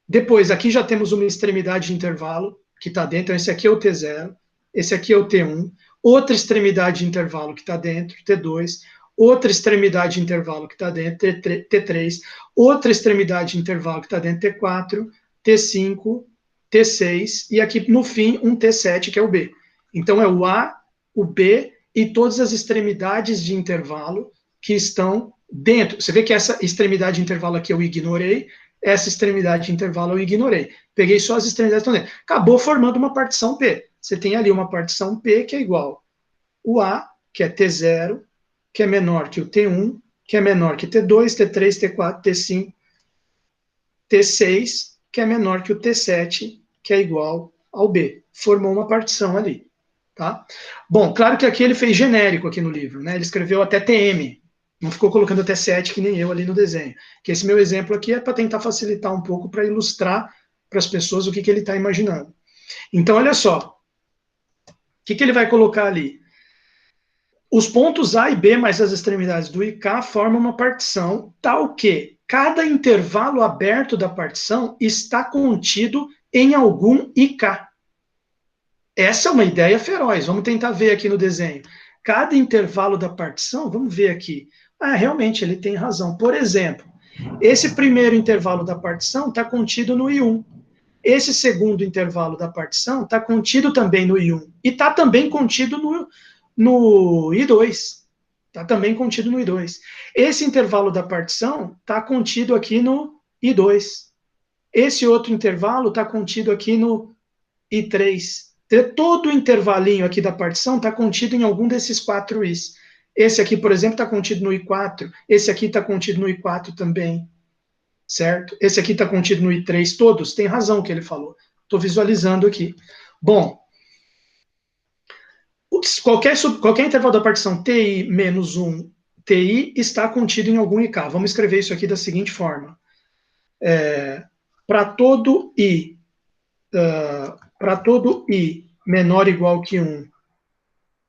S1: Depois, aqui já temos uma extremidade de intervalo que está dentro. Então, esse aqui é o T0, esse aqui é o T1. Outra extremidade de intervalo que está dentro, T2. outra extremidade de intervalo que está dentro, T3, outra extremidade de intervalo que está dentro, T4, T5, T6, e aqui no fim um T7, que é o B. Então é o A, o B e todas as extremidades de intervalo que estão dentro. Você vê que essa extremidade de intervalo aqui eu ignorei, essa extremidade de intervalo eu ignorei. Peguei só as extremidades que estão dentro. Acabou formando uma partição P. Você tem ali uma partição P que é igual o A, que é T0, que é menor que o T1, que é menor que T2, T3, T4, T5, T6, que é menor que o T7, que é igual ao B. Formou uma partição ali. Tá? Bom, claro que aqui ele fez genérico aqui no livro, né? Ele escreveu até TM, não ficou colocando até 7 que nem eu ali no desenho. Que esse meu exemplo aqui é para tentar facilitar um pouco, para ilustrar para as pessoas o que ele está imaginando. Então, olha só, o que ele vai colocar ali? Os pontos A e B mais as extremidades do IK formam uma partição tal que cada intervalo aberto da partição está contido em algum IK. Essa é uma ideia feroz. Vamos tentar ver aqui no desenho. Cada intervalo da partição, vamos ver aqui. Ah, realmente, ele tem razão. Por exemplo, esse primeiro intervalo da partição está contido no I1. Esse segundo intervalo da partição está contido também no I1. E está também contido no I2. Está também contido no I2. Esse intervalo da partição está contido aqui no I2. Esse outro intervalo está contido aqui no I3. Todo o intervalinho aqui da partição está contido em algum desses 4 Is. Esse aqui, por exemplo, está contido no I4. Esse aqui está contido no I4 também. Certo? Esse aqui está contido no I3. Todos. Tem razão o que ele falou. Estou visualizando aqui. Bom, qualquer intervalo da partição TI menos 1 TI está contido em algum IK. Vamos escrever isso aqui da seguinte forma. Para todo I menor ou igual que 1,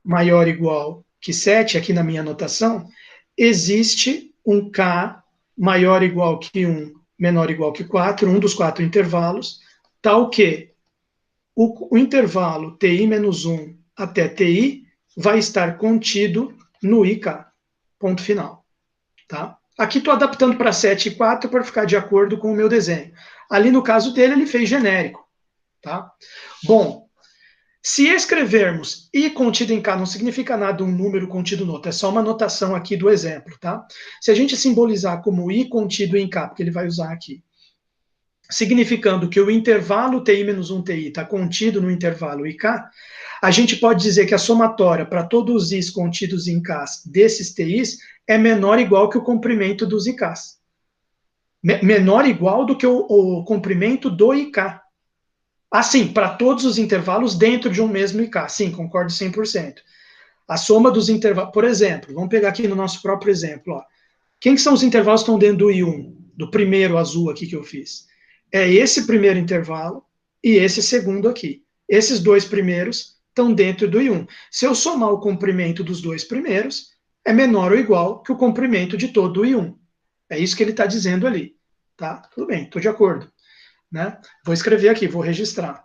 S1: maior ou igual que 7, aqui na minha anotação, existe um K maior ou igual que 1, menor ou igual que 4, um dos 4 intervalos, tal que o intervalo TI menos 1 até TI vai estar contido no IK. Ponto final. Tá? Aqui estou adaptando para 7 e 4 para ficar de acordo com o meu desenho. Ali no caso dele, ele fez genérico. Tá? Bom, se escrevermos I contido em K não significa nada um número contido no outro, é só uma anotação aqui do exemplo. Tá? Se a gente simbolizar como I contido em K, porque ele vai usar aqui, significando que o intervalo TI menos 1 TI está contido no intervalo IK, a gente pode dizer que a somatória para todos os Is contidos em Ks desses TIs é menor ou igual que o comprimento dos IKs. Menor ou igual do que o comprimento do IK. Assim, para todos os intervalos dentro de um mesmo IK. Sim, concordo 100%. A soma dos intervalos, por exemplo, vamos pegar aqui no nosso próprio exemplo. Ó. Quem que são os intervalos que estão dentro do I1? Do primeiro azul aqui que eu fiz. É esse primeiro intervalo e esse segundo aqui. Esses dois primeiros estão dentro do I1. Se eu somar o comprimento dos dois primeiros, é menor ou igual que o comprimento de todo o I1. É isso que ele está dizendo ali. Tá? Tudo bem, estou de acordo. Né? Vou escrever aqui, vou registrar.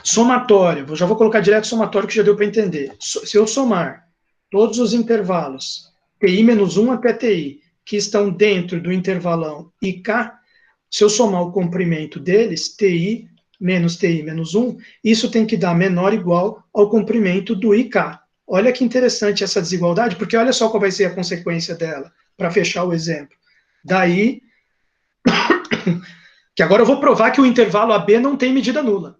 S1: Somatório, já vou colocar direto somatório que já deu para entender. Se eu somar todos os intervalos TI menos 1 até TI, que estão dentro do intervalão IK, se eu somar o comprimento deles, TI menos 1, isso tem que dar menor ou igual ao comprimento do IK. Olha que interessante essa desigualdade, porque olha só qual vai ser a consequência dela, para fechar o exemplo. Daí, que agora eu vou provar que o intervalo AB não tem medida nula.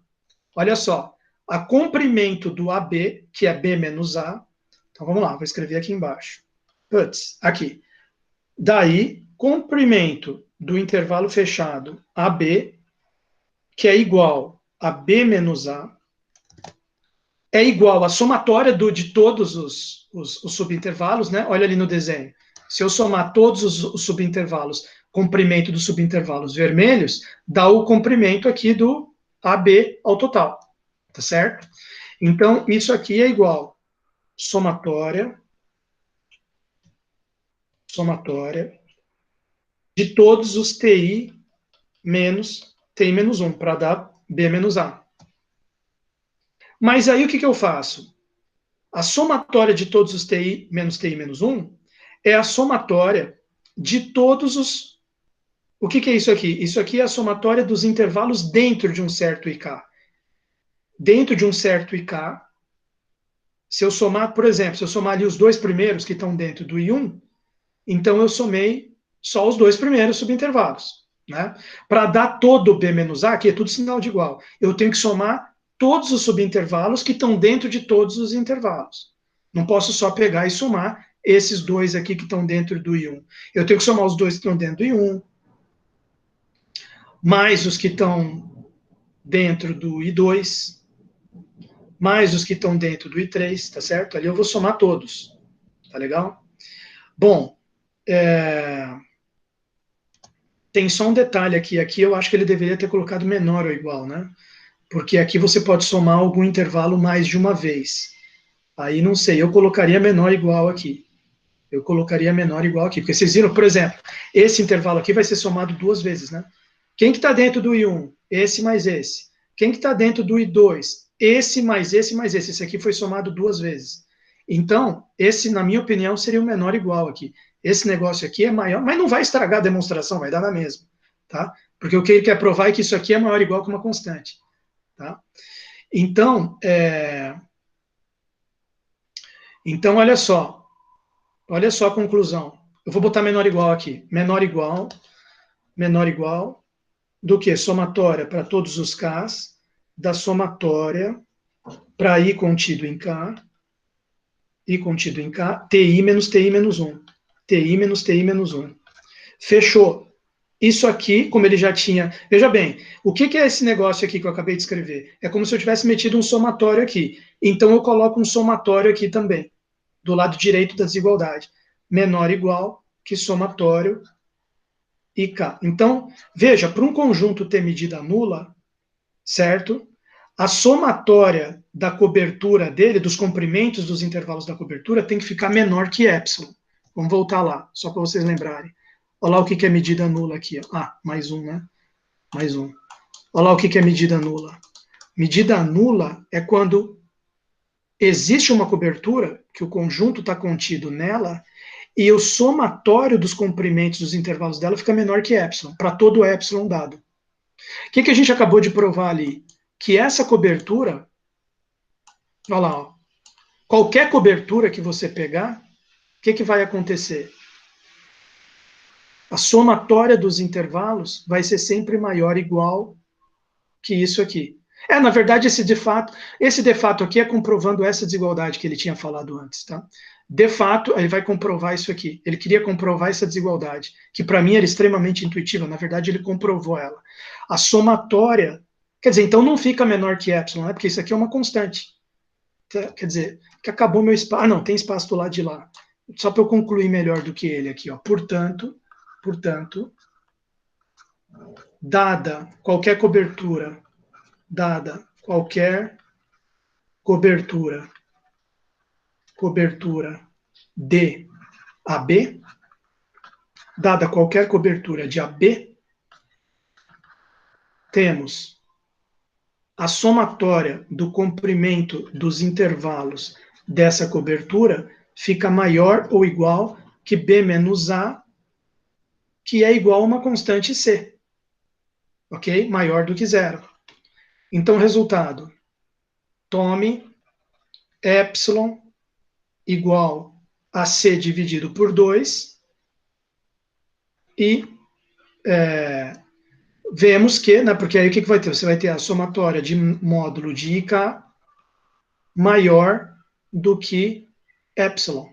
S1: Olha só, a comprimento do AB, que é B menos A, então vamos lá, vou escrever aqui embaixo. Aqui. Daí, comprimento do intervalo fechado AB, que é igual a B menos A, é igual à somatória de todos os subintervalos, né? Olha ali no desenho. Se eu somar todos os subintervalos, comprimento dos subintervalos vermelhos, dá o comprimento aqui do AB ao total. Tá certo? Então, isso aqui é igual somatória de todos os TI menos 1, para dar B menos A. Mas aí o que eu faço? A somatória de todos os TI menos 1 é a somatória de todos os... O que é isso aqui? Isso aqui é a somatória dos intervalos dentro de um certo IK. Dentro de um certo IK, se eu somar, por exemplo, se eu somar ali os dois primeiros que estão dentro do I1, então eu somei só os dois primeiros subintervalos. Né? Para dar todo B menos A, aqui é tudo sinal de igual, eu tenho que somar todos os subintervalos que estão dentro de todos os intervalos. Não posso só pegar e somar esses dois aqui que estão dentro do I1. Eu tenho que somar os dois que estão dentro do I1, mais os que estão dentro do I2, mais os que estão dentro do I3, tá certo? Ali eu vou somar todos, tá legal? Bom, tem só um detalhe aqui eu acho que ele deveria ter colocado menor ou igual, né? Porque aqui você pode somar algum intervalo mais de uma vez. Aí não sei, eu colocaria menor ou igual aqui. Eu colocaria menor ou igual aqui, porque vocês viram, por exemplo, esse intervalo aqui vai ser somado duas vezes, né? Quem que está dentro do I1? Esse mais esse. Quem que está dentro do I2? Esse mais esse mais esse. Esse aqui foi somado duas vezes. Então, esse, na minha opinião, seria o menor ou igual aqui. Esse negócio aqui é maior, mas não vai estragar a demonstração, vai dar na mesma, tá? Porque o que ele quer provar é que isso aqui é maior ou igual que uma constante, tá? Então, olha só a conclusão. Eu vou botar menor ou igual aqui. Menor ou igual do que? Somatória para todos os Ks, da somatória para I contido em K, TI menos TI menos 1. TI menos TI menos 1. Fechou. Isso aqui, como ele já tinha... Veja bem, o que é esse negócio aqui que eu acabei de escrever? É como se eu tivesse metido um somatório aqui. Então eu coloco um somatório aqui também, do lado direito da desigualdade. Menor ou igual que somatório IK. Então, veja, para um conjunto ter medida nula, certo? A somatória da cobertura dele, dos comprimentos dos intervalos da cobertura, tem que ficar menor que epsilon. Vamos voltar lá, só para vocês lembrarem. Olha lá o que é medida nula aqui. Ó. Ah, mais um, né? Mais um. Olha lá o que é medida nula. Medida nula é quando existe uma cobertura, que o conjunto está contido nela, e o somatório dos comprimentos dos intervalos dela fica menor que epsilon, para todo epsilon dado. O que a gente acabou de provar ali? Que essa cobertura, olha lá, ó, qualquer cobertura que você pegar, o que vai acontecer? A somatória dos intervalos vai ser sempre maior ou igual que isso aqui. Na verdade, esse de fato aqui é comprovando essa desigualdade que ele tinha falado antes, tá? De fato, ele vai comprovar isso aqui. Ele queria comprovar essa desigualdade, que para mim era extremamente intuitiva. Na verdade, ele comprovou ela. A somatória, quer dizer, então não fica menor que epsilon, né? Porque isso aqui é uma constante. Quer dizer, que acabou meu espaço. Ah, não, tem espaço do lado de lá. Só para eu concluir melhor do que ele aqui, ó. Portanto, dada qualquer cobertura de AB, dada qualquer cobertura de AB, temos a somatória do comprimento dos intervalos dessa cobertura fica maior ou igual que B menos A, que é igual a uma constante C. Ok? Maior do que zero. Então, resultado. Tome epsilon igual a C dividido por 2 e vemos que, né, porque aí o que vai ter? Você vai ter a somatória de módulo de IK maior do que epsilon,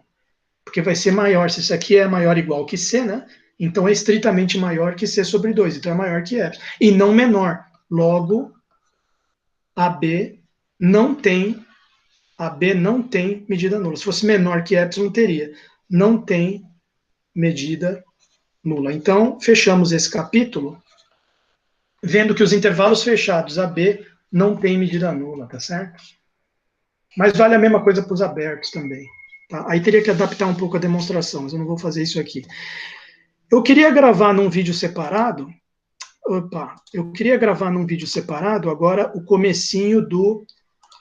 S1: porque vai ser maior, se isso aqui é maior ou igual que C, né, então é estritamente maior que C sobre 2, então é maior que epsilon, e não menor, logo AB não tem medida nula. Se fosse menor que epsilon, teria. Não tem medida nula. Então, fechamos esse capítulo vendo que os intervalos fechados AB não têm medida nula, tá certo? Mas vale a mesma coisa para os abertos também. Tá? Aí teria que adaptar um pouco a demonstração, mas eu não vou fazer isso aqui. Eu queria gravar num vídeo separado, agora o comecinho do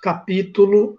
S1: capítulo